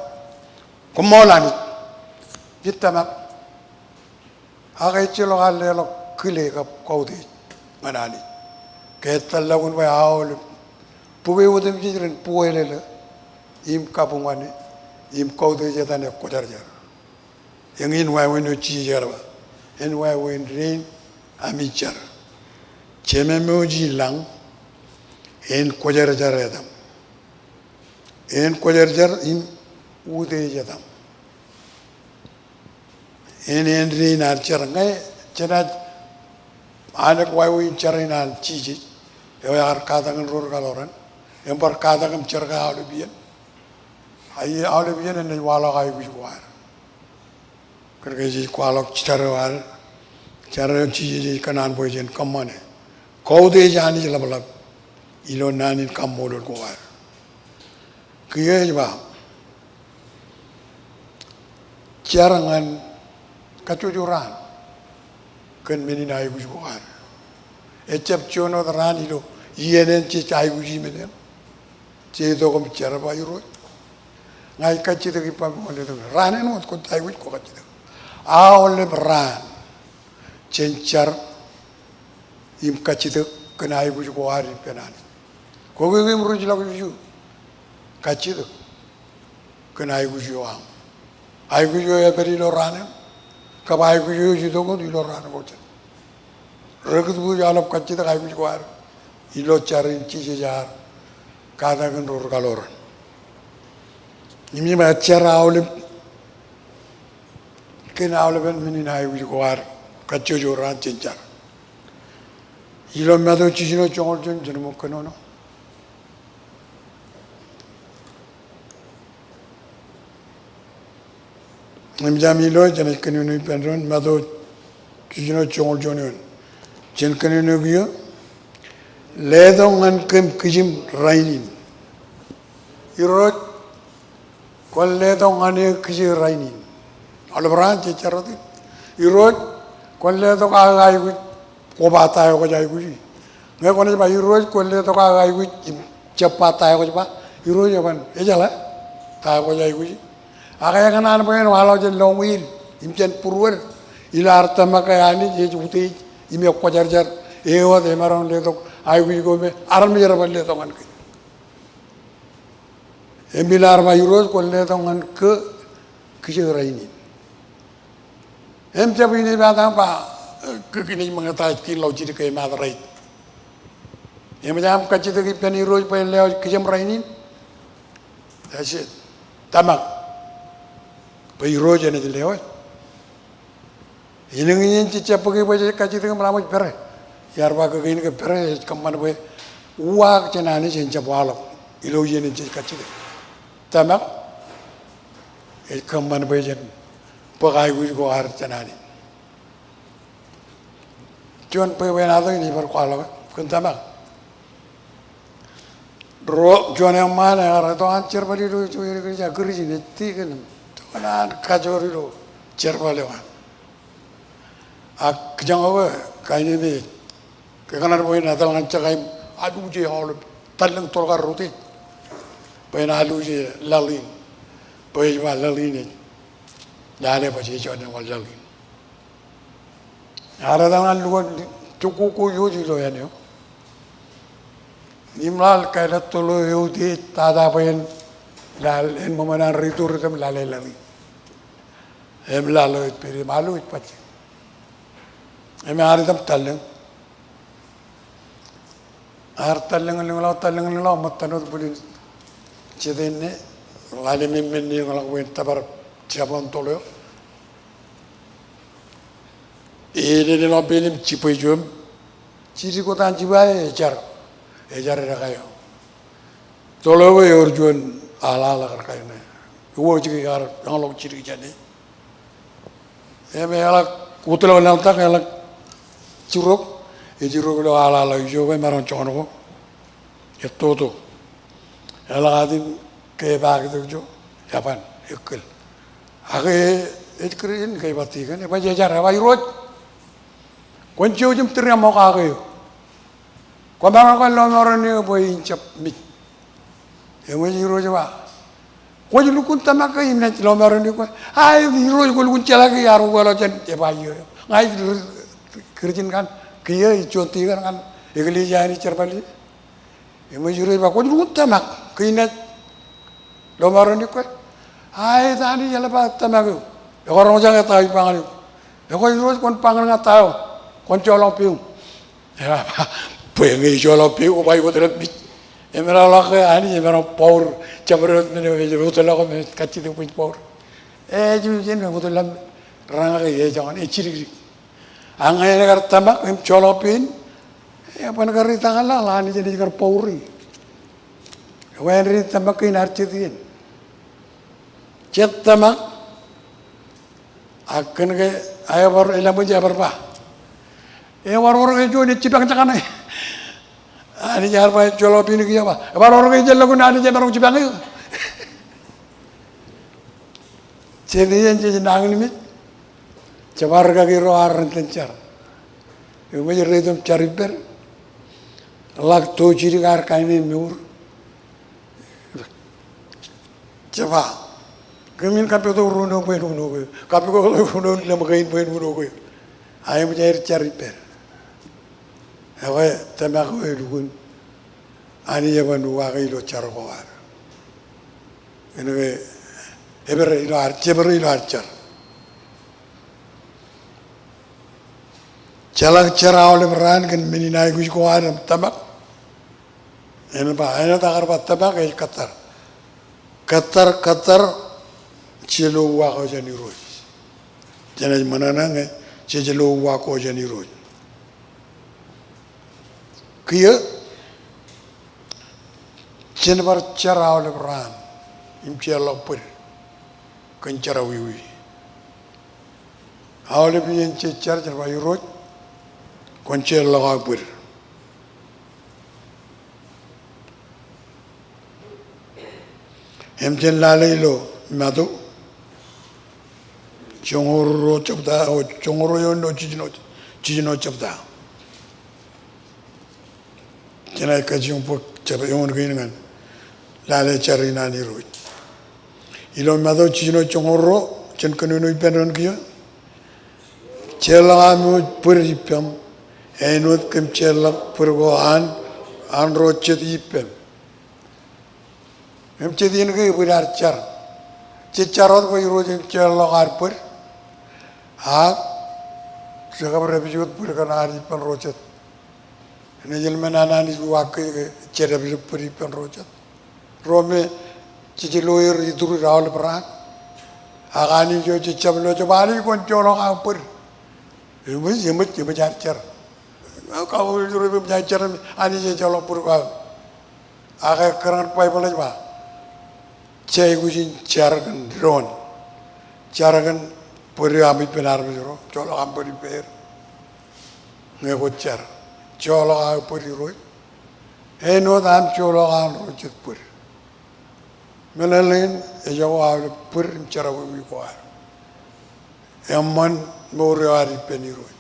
komolani, kita mak, agai celo kali lo kile kau tu, mana ni, kita lagun bay awal, puwe udem cici puwe le, im kapungani, im kau tu jatan ya kojar, yang ini wawen cici jarwa, ini wawen rain amicar, ceme muji lang. En kojar adam, en kojar in ude jadam, en rin al charngai, cina anak wawi charin al cici, yar kadang ror galoran, yang bar kadang charga alubian, ayi alubian en wala gai biswar, kerja cici kualok charwal, cara cici kanan bojen kamane, kau de jani jelabalab. Ilo nanin kamolor kuar. Kaya juga, carangan kecucuran, kan meninai kuar. Ecap jono teran ilo, ienen cicai kuji menen, cedo kom cara bayuro. Ngai kaci tu kipa boleh tu, ranen mut kau tai kuji kau kaci tu. Awalnya beran, cencar, im kacita kena ibu juga hari penan. Kau yang merujuk lagu itu kacita kena ibu juga. Ibu juga beri lorana, kapa ibu juga itu kau di lorana kau cak. Rakyat bu jalap kacita ibu juga hari. Ilo cari cici jar, kadang kan ror kaloran. Ini macam awalnya kena awalnya meninai ibu juga hari. Kacau joran cincar. Ilo madu cici no congol jen jenama kenono. Namjam ilo jenis kenono pendron madu cici no congol jonon. Jen kenono biyo. Ledongan kem kijim rainin. Irot kol ledongan e kijim rainin. Alabran cicarati. Irot kol ledong agai gu kobata yo kajai gu. Ngai kone japa irot kol ledong agai gu cepata yo japa. Irot japan ejala ta kajai gu. Agai kanan pengen walau jen longwil imjen purwer ilar tamakayani je juti imi kojar jar ewa de maron ledong ayu go me aram jara balle tongan ke emilar ma euros ko le tongan ke kijera ini em jabi ni ba ta pa ke kini mangata ki logi ke ma rai em jam ka chite ki pani roj pa le kijem rainin that's tamak pa roj ne le ho ini ngin ci chapa ke ba ka chite ma ma pere Yarba ke gini ke pernah kaman boleh uang cenani cenca balok ilo jenis cenca kacik, tamak kaman boleh jen pakai gue juga harus cenani. Cuman pakai nado ini berkuala kan tamak. Ro cuman yang mana orang tu ancer balik tu cuci kerja kerja ni tikan, tu kan kacau itu cer balik kan. Ak jangan apa kain ini. Kekanan boleh natal ngancak kain alu je haul talang tolkar roti, boleh alu je lalin, boleh cuma lalin ni, jaleh pasti cuaca wal lalin. Ada tangan luar cukup kuyu juga ya ni. Nimlal kaya tolo yudi tada boleh lal en momenan ritur tem laleh lalin. Em lalu peri malu pasti. Em ada tem talang. Talang lau matanu boleh cedene lali memeni kalau wen tabar cabang tolo ini lau belim cipai jom ciri kota cipai ejar kayo tolo we orjuan ala kayo na uo ciri kar yang lau ciri jadi me ala kutelo nalta ala curug Ejiro lo ala hijau kan maron cono, itu tu. Ela kadin ke bag tu jo, Japan, ekal. Age ekrin ke bati kan, apa jajar apa irot. Kunci ujung teriak mau kage. Kau kan lo orang ni boleh incap mit. Emo irot jawab. Kau jadi lukun tamak ke ini lo orang ni kau. Ay irot kau lukun celak ya aru kau lo jen cepai yo. Ngai kerjin kan. Kaya contoh kan ekli jani cerbali, emo jurus bakal jurus tamak, kena lomaran ni kau, ay tadi jalan apa tamak, orang jangan tahu pangan, kau jurus kon pangan nggak tahu, kon colok piu, ya apa, pengen colok piu, kau bayi betul betul, emerald lah ke, ani emerald power, campur ni betul lah kau kacau tu pun power, jadi jenis betul lah, orang ke jangan ciri. Angai negara tamak em colopin, apa negara di tangan lah ni jadi negara pauri. Wen ri tamak ini arcitin. Cet tamak akan ke ayah baru elam punya berapa? Orang-orang itu ni cipang cakap ni. Ani jar pa colopin ni apa? Orang-orang itu lagu ni jar orang cipang itu. Jadi yang nang ni. Cabar kaki roar tencar, ini macam rhythm cari ber, lag tu ciri kar kain ini mur, cabar, kemin kapi tu runung pun runung, kapi kau runung lama kain pun runung, ayam macam cari ber, Ewe tamak we lugun ani yaban wagi lo charwar. Ewe eber ilo archar. Chalang charau le beran kan meninai kuis kuar tamak. Ena takar bat tamak es Qatar chelo wako jani roj. Jana manana nge chelo wako jani roj. Kia bar charau le beran im chelo pur kan charau wiwi. Awle bien char bar roj kan chelo pur. Emjen lalai lo madu chongoro chapda o chongoro yo no chijino chapda kena kajung po chapa yon gingan lalai charina ni ro ilo madu chijino chongoro chen kanu no ipenon kyo chela mu puripam enot kem chela purgo an ro chet ipem em chedin ke burar char charot ko roj chelo gar pur ha jagabre bijut pur kanari pen rochet ne jel menana ni wak cherabi puri pen rochet rome chichiloir idur raul pra agani jo chichablo jabali kon cholo ga pur yemut jar char ka ul juru jar char ani je cholo pur ka aga karan pai bolaj ba cai gujin caragan drone, caragan puri amit benar bejoro, colo am puri per, ngekot car, colo am puri roi, no am colo am rojit puri, melalain ejawa am puri carawi bikuar, emman mori ari peni roi,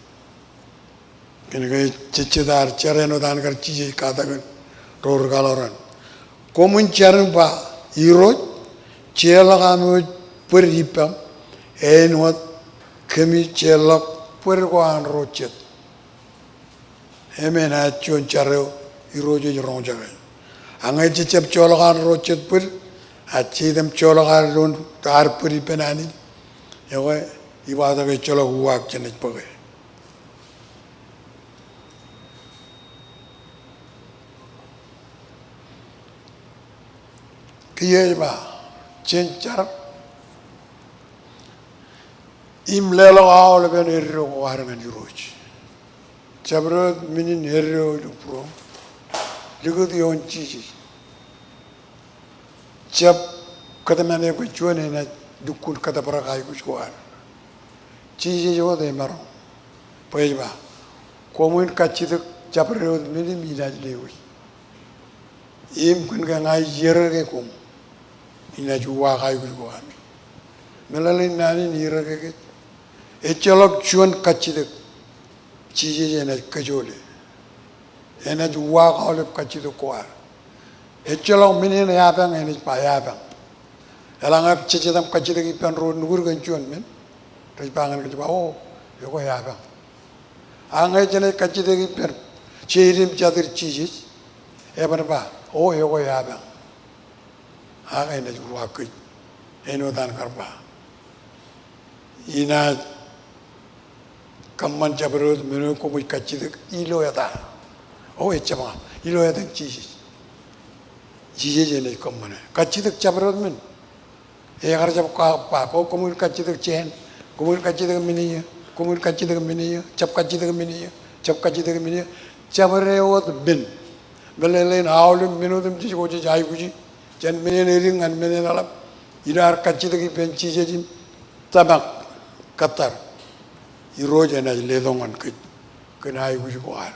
kini kaya cicedar careno dan kar cici katakan ror kaloran, komun caran ba iroj chela kamu peripam enwat kami chela perguan rochet emena chon chareo irojo jorong jaga angai cecep chola kan rochet per aci dem chola kan ron tar peripenani yawa ibadah ke chola huak jenis pakai kiai ba cencar imlelo awle ben erro warangan diroj jabro minin erro pro ligodi on chichi jab kadamane ko chone na dukun kada parakai kuch ko ar chichi jo de maro pejba komun kachid jabro minin milaj lewi im kun ga ngai yerge kom ina juwa kai ko ami melalin nani nira ke echolok chuan kachide chije na kajole ena juwa kaule kachide ko ar echolok minina ya bang ena pa ya bang elanga chije dam kachide ki pen ro nugur gan chuan men rai bangan ke ba o yo ko ya bang angai jene kachide ki pen chirim chadir chije eban ba o yo ko ya bang aga ina juwa kai eno dan karba ina kamman jabro meno ko muy kachide ilo ya da o echama ilo ya dan chi jene kamman kachide jabro men e agar jab ka pa ko muy kachide chen ko muy kachide mini ko muy kachide mini chap kachide mini chap kachide mini jabre o ben belelen awle meno dem chi ko jai guji chen mene ring an mene nalap irar kachide ki pen chi jin tabak Qatar iroja na ledongan ke kenai guji ko ar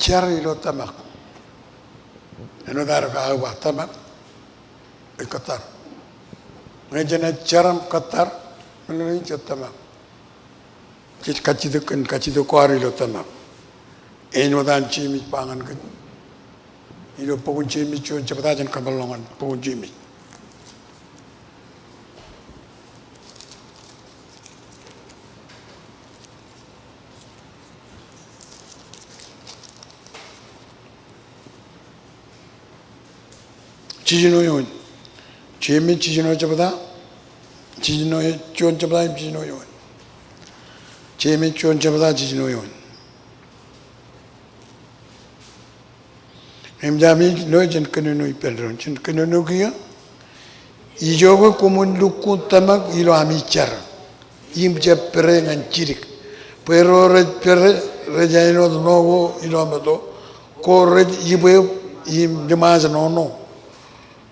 cari lo tamak eno dar ka wa tamak e Qatar ngejana charam Qatar melin tamak kachido kwari lo tama. Enyo dan chimi pangan kan. Ilo pokun chimi chun cepata jan kabalongan pokun chimi. Chijino yon. Chimi chijino cepata. Chijino chun cepata chijino yon. Chimi chun cepata chijino yon. Emjami no jen kenu ipelron jen kenu kia. Ijogo komun lukun tamak ilo amichar. Im jepere ngan cirik. Pero rejaino nogo ilo amato. Ko rej ibe im demas no.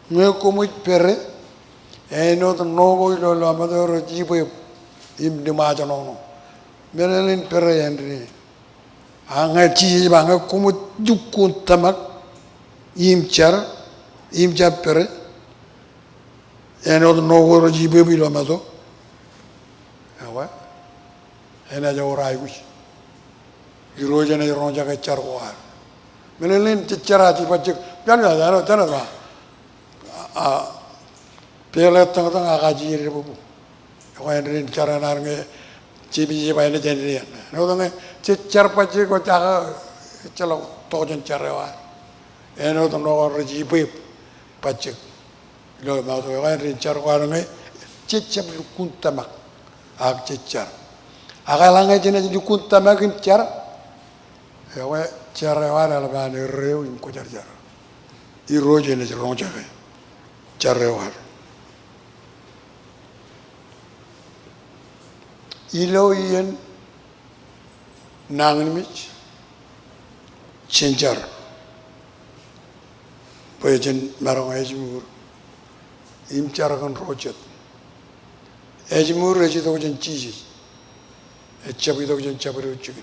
Ngue komu pere eno nogo ilo amato rej ibe im demas no. Merelin pere yandri. Anga ci banga komu lukun tamak im pere eno no ro jibe bi lo mato awa ena ja orai wi iro jana ro ja ka char wa melelen ti chara ti pa chik yan ya na tana ba a pele tang tang aga ji re bu ko en rin chara na nge jibi ji ba ne jen ri no dang ti char pa ji ko ta chalo to jen char wa eno to no ro jibe pa chik lo ma to ga rin char wa nge chichap lukun tamak ak chichar agala nge jene lukun tamak in char ewe char wa la ba ne reu in ko char i ro jene ro ja ke char wa ilo yen nang mich chenjar Pojen marong ejmur im charakan rojet ejmur reji dojen chiji echabi dojen chabru chigin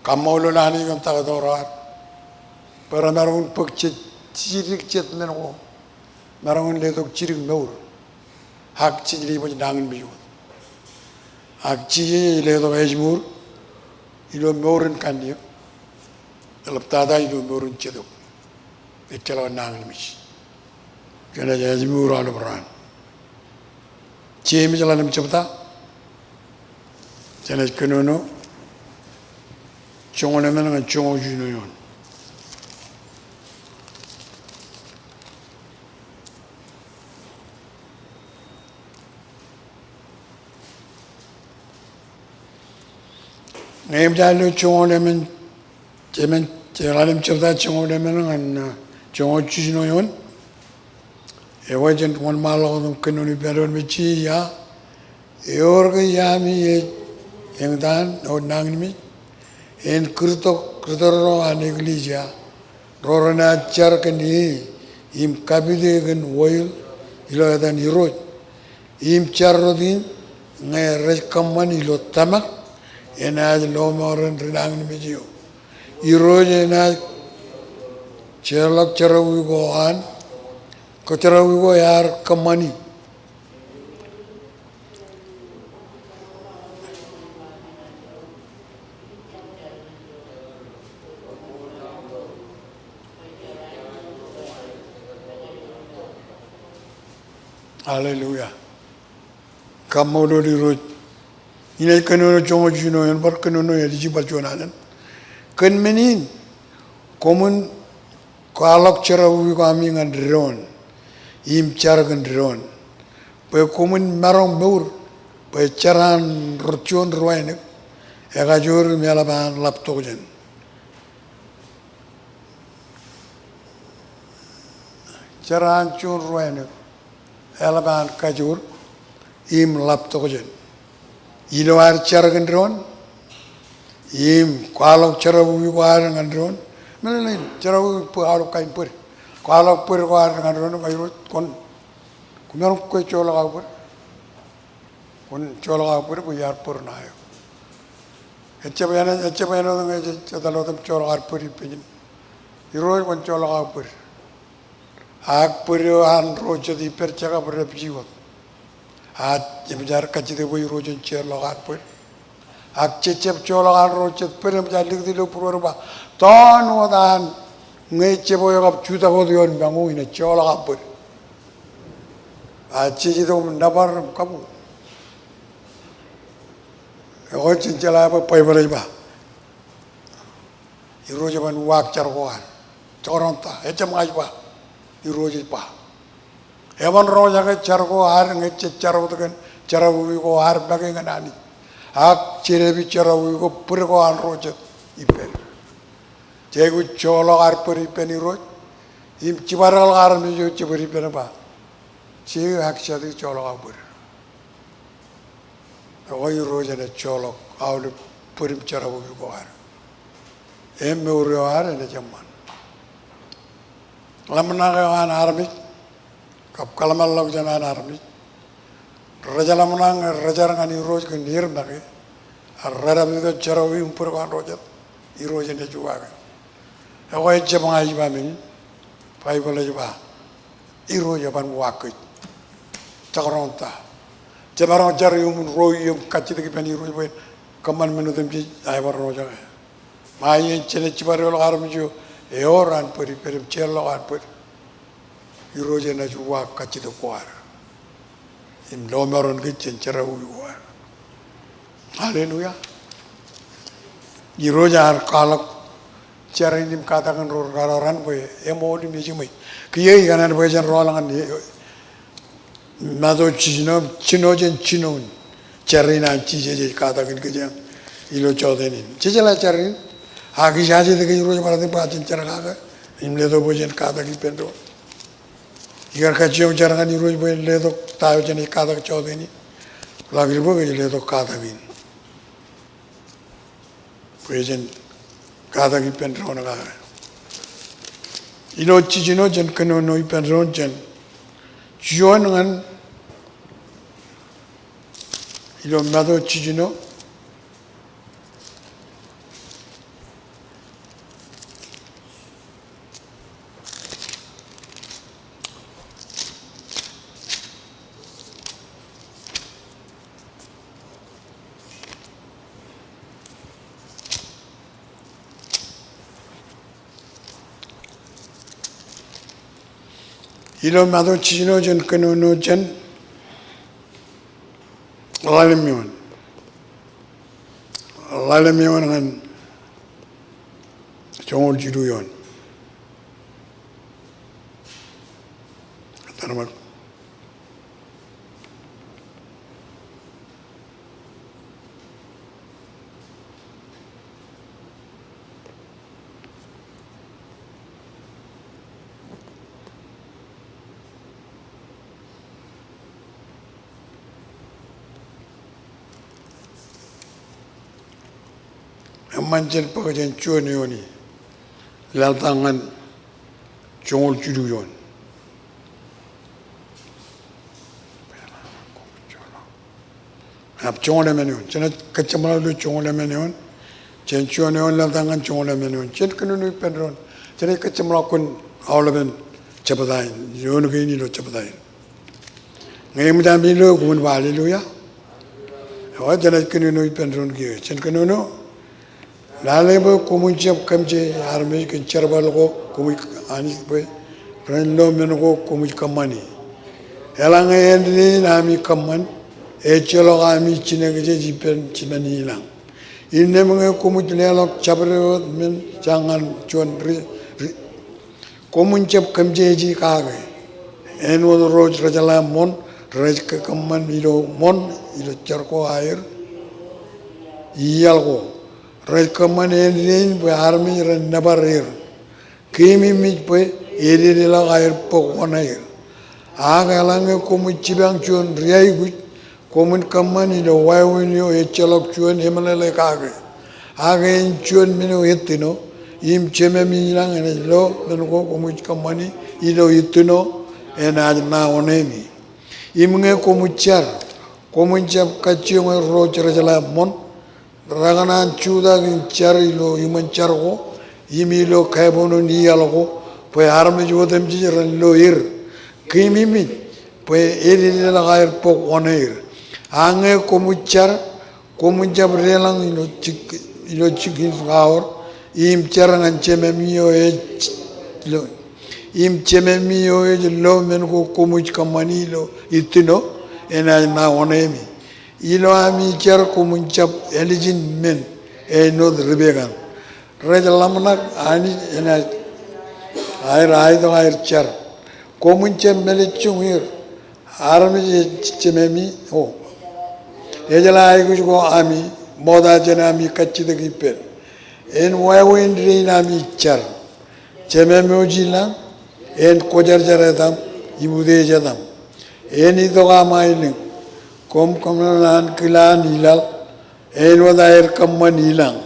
kamolo nani gam tagadora para marong pokche chirik chet mengo marong le dok chirik nor hak chiri boj nangin biyo hak chiji le dok ejmur ilo moren kandiyo elaptada ilo moren chedok Ikela nang mich. Kena jadi murah lo beran. Cemi jalan mencipta. Jangan kenono. Cungo nama dengan cungo junoyon. Ngem jalan cungo nama jalan mencipta cungo nama dengan Jooj no yon, ewajan one malo dum kenuni beron mechi ya, eorga yami yang dan o nangmi, en krutoro aneglija, rorana char kani im kabide gan oil ilo dan iroj, im charrodin ngai rekamman ilo tamak, enaj lomoran rinangmi jiyo, iroj enaj Cerlak cerawi goan, ko cerawi go yar kamani. Hallelujah. Kamodo di roj. Ini kenono jongo juno yang bar kenono ya dijibal jonanan. Ken menin komun Kalak cerawi kami ngan drone, im cara ngan drone. Pai komun marong beur, pai caran rucion ruaine, ega jur mialaban laptop jen. Caran cun ruaine, elaban kajur, im laptop jen. Iloar cara ngan drone, im kalak cerawi kami ngan drone. Mana jauh perahu kain per, kalau per kau dengan orang bayu kon, kumpulan kau cola kau per, kon cola kau per buyar per naik. Ecce bayana dengan jadalo tem cola kau per ipin, iroi kon cola kau per, ag per an roja di percaya per jiwa, ag jemjar kaji de bayu roja cola kau per, ak cecep colokan rocet perem jalik di lu purba ton wadan ngece boyo kap juta kodion bangu ina colokan per a ceci tu nabar kamu oh cincala apa pai balai ba iroje ban wak cargoan coronta ecam aj ba iroje pa evan roja ke cargo har ngece cargo tu kan carawu ko har bagai nganani ak cirebi carawu ko purgo an rojet ipen jegu colo ar peri peni roj im cibaral ar mi jo cibari pen ba ci hak cadi colo abur oi roja ne colo awle purim carawu ko har em me uro har ne jamman lamna ga an armi kap kalamal log jana an armi Raja menang, raja ngani roj ke nir nake, raja itu carawi umpur kan rojat, iroje ne juga kan. Aku aja mengaji bamin, pai boleh juga, iroje ban wakit, cakaronta, cemarang cari roj kacit ke pen iroje pen, kaman menutem ji ayam roja kan. Mai cene cipari orang Arab ju, orang peri celo orang peri, iroje ne juga kacit kuar. In lomeron ke cencara uwa. Haleluya. Iroja har kalak cara ini katakan roran boy emo di mijimai. Kiai kanan boy jan rolangan ni. Nado cino jen cino. Cara ini anci je katakan kerja. Ilo codenin. Cecela cara ini. Agi sahaja tu iroja pada tempat cencara kata. Imle tu boy jan katakan pendro. Igar kacau jangan iroja boy le tu tahu jenis kata kacau ini, lagi boy le tu kata ini, boy jen kata ini pendron agak. Ilo cicino jen keno noi pendron jen, jual dengan ilo mado cicino. Ilo mado cino jen keno no jen lalemion kan jongol jiduyon tarmak manjen pakajen cuan yoni, laltangan jongol juduyon. Ap jongol lemenon, cina kacamala lu jongol lemenon, cina cuan yon laltangan jongol lemenon, cina kenu nu pendron, cina kacamala kun awlaben cepadain, yon kini lo cepadain. Ngayon mudah bilo kumun bali lu ya, awak cina kenu nu pendron kiri, cina kenu nu Lalebo komuncap kamje arme ken charbal ko komu ani be rendo men ko komu kamani elanga endini nami kamman e chelo ami chinege jipen chinani lang inne mange komu lelo chabre men jangan chon komuncap kamje ji kage en wo roj rajala mon raj ka kamman ilo mon ilo charko air iyalgo Rekaman ini pun army ran nabarir, kimi mij pun ini lah air pokok air. Aga langge komu cibang cuan riai gut, komu kaman ini wayun yo echalok cuan hemana lekage. Aga in cuan minu etino, im ceme milang ini lo menko komu kamani ilo etino enaj na oneni. Imnge komu car kacung roj rajala mon. Ranganan cuda gin cari lo iman cargo, imi lo kaibono nialgo, poi arme jo dem jiran lo kimi poi eri la gair pok onair, ange komu car komunjab relang ilo chikin gaur im charangan chememio lo im chememio lo men ko komuj kamani lo itino ena na onemi ilo ami char komunjab elijin men no rebegan rejalamnak ani ena ai do ai char komunchem melichungir arami chememi o ejala ai go ami moda janami kachide gipen en wawin rinami char chememi ojila en kojarjaradam ibude jadam en idoga mailing kom komlan kilan ilal en wadair kamanilang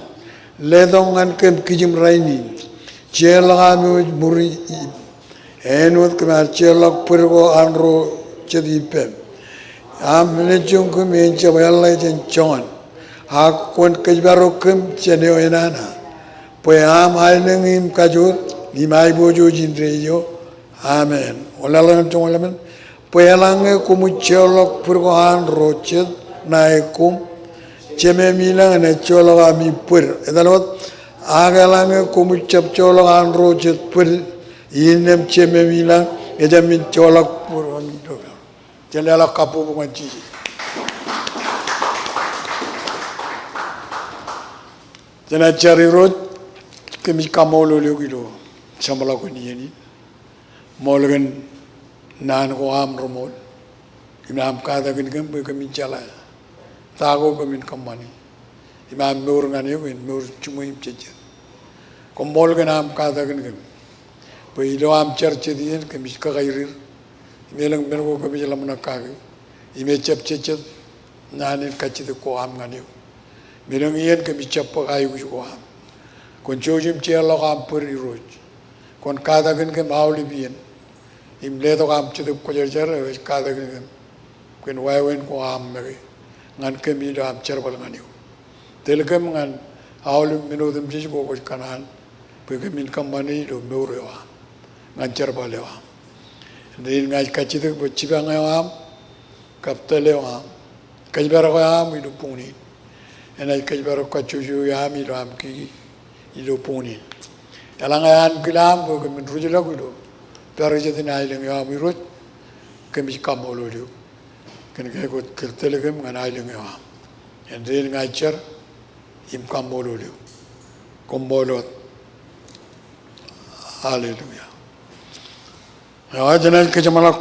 ledongan kem kijim raini chelagami muri en wad kemar chelak purgo anro chedipem am lechung kum en chabala chen chon ha kon kajbaro kum cheneo enana pues am ailing im kajur ni mai bojo jinreyo amen olalang chong olamen pues alang kum chelak purgo anro ched naikum chememilang ne cholagami pur edalot agalang kum chap cholagan ro ched pur inem chememilang ejamin cholak pur Jalala kapu bungaji. Jana cari road kami kamolo logilo sambala ko ni molgan nan ko am romol imam kada gin kami jala tago kami kamani imam nur ngani ko nur chumuim cheche ko molgan am kada gin po ilo am church dien kami ka gairir melang mengo kami jalan menakagi, ime cep cecet, nanin kacit ko am ngani, melang ian kami cep pakai ko am, kon jojim cielo am peri roj, kon kada gen kem auli bien, im leto am cete ko jar kada gen ken wawen ko am mege, ngan kami do am cerbal ngani, telkem ngan auli menodem cis ko kanan, pergi min kamani do meurewa, ngan cerbal lewa. Din ngai kacit ko cibang am kaptele am kajbara ko am idu puni enai kajbara ko chuju am idu am ki idu puni elangan gilam ko min rujula ko do tarje din ai leng am irut kemi kamolo do ken ke ko kertele kem ngai leng am en din ngai cher im kamolo do kombolo haleluya jangan kejamalak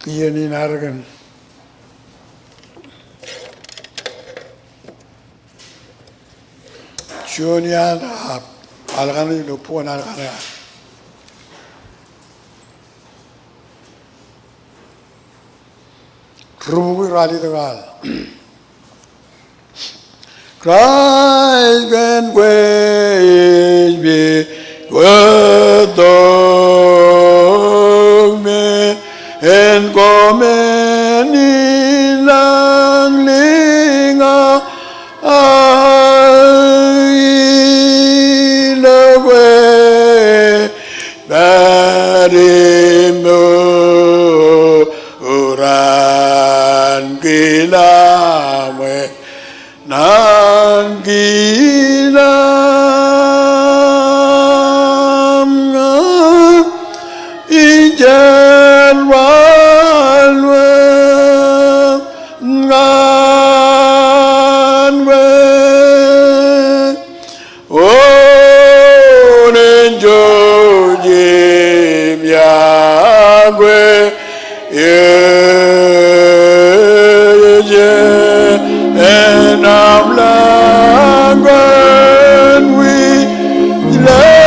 kia ni naragan. Jonia algan ni lupuan algan. Rubu rali tegal. Christ can wait be with en komen ilang linga ay lawe barimu uran kilame nang kilam ijan walwe nganwe Anij Joij miagwe ye enam langwen we left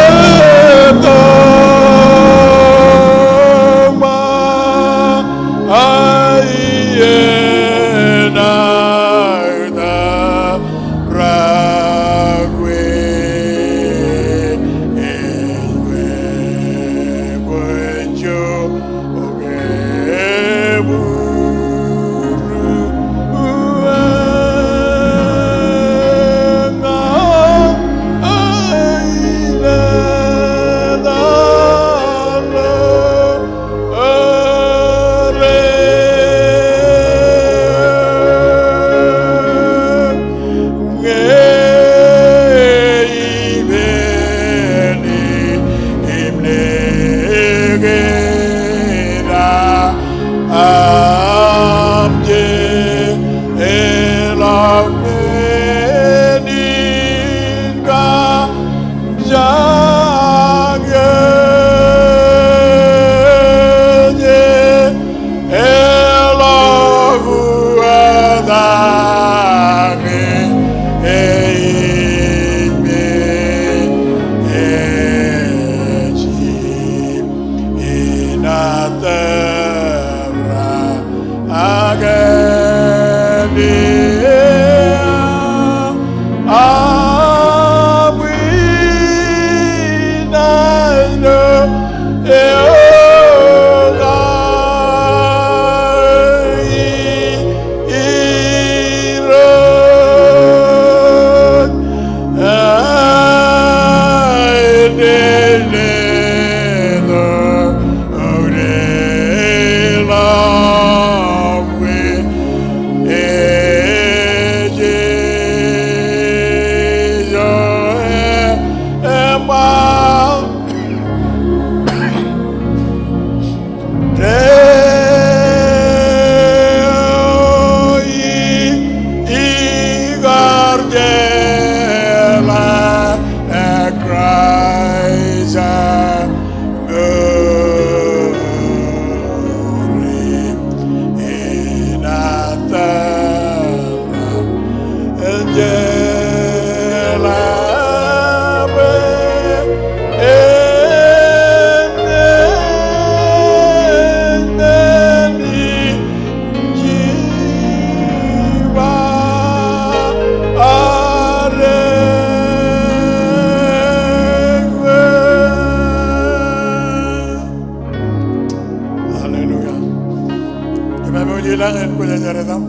Kailangan ko niya rin tam.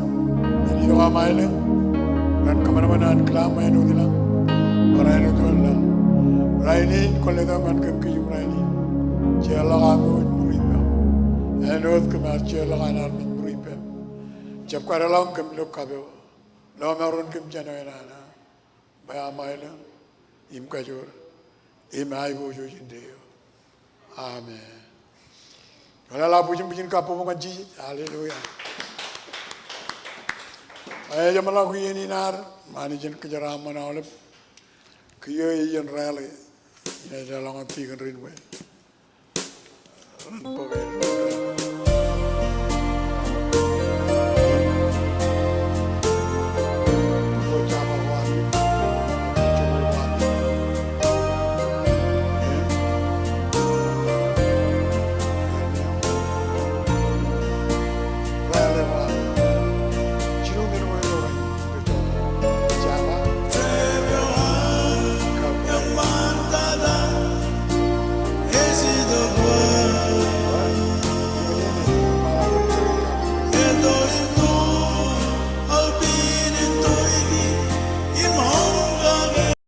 Hindi ko kamailin. Dan kemana-mana kelama yang itu lah. Orang itu lah. Raini kalau itu kan kekiyum Raini. Cila kamu beripe. Enod kemas cila kanan beripe. Jab karalang kemlok kabe. Lawan orang kemjana ena. Bayar mailah. Im kajur. Im aibu jujindeo. Amen. Kalau lah pujian kapu mengaji. Haleluya. Ayah zaman lagu ini nar, manajen kejaran mana oleh, kaya yang rally, ini dalam hati kan rindu. Rindu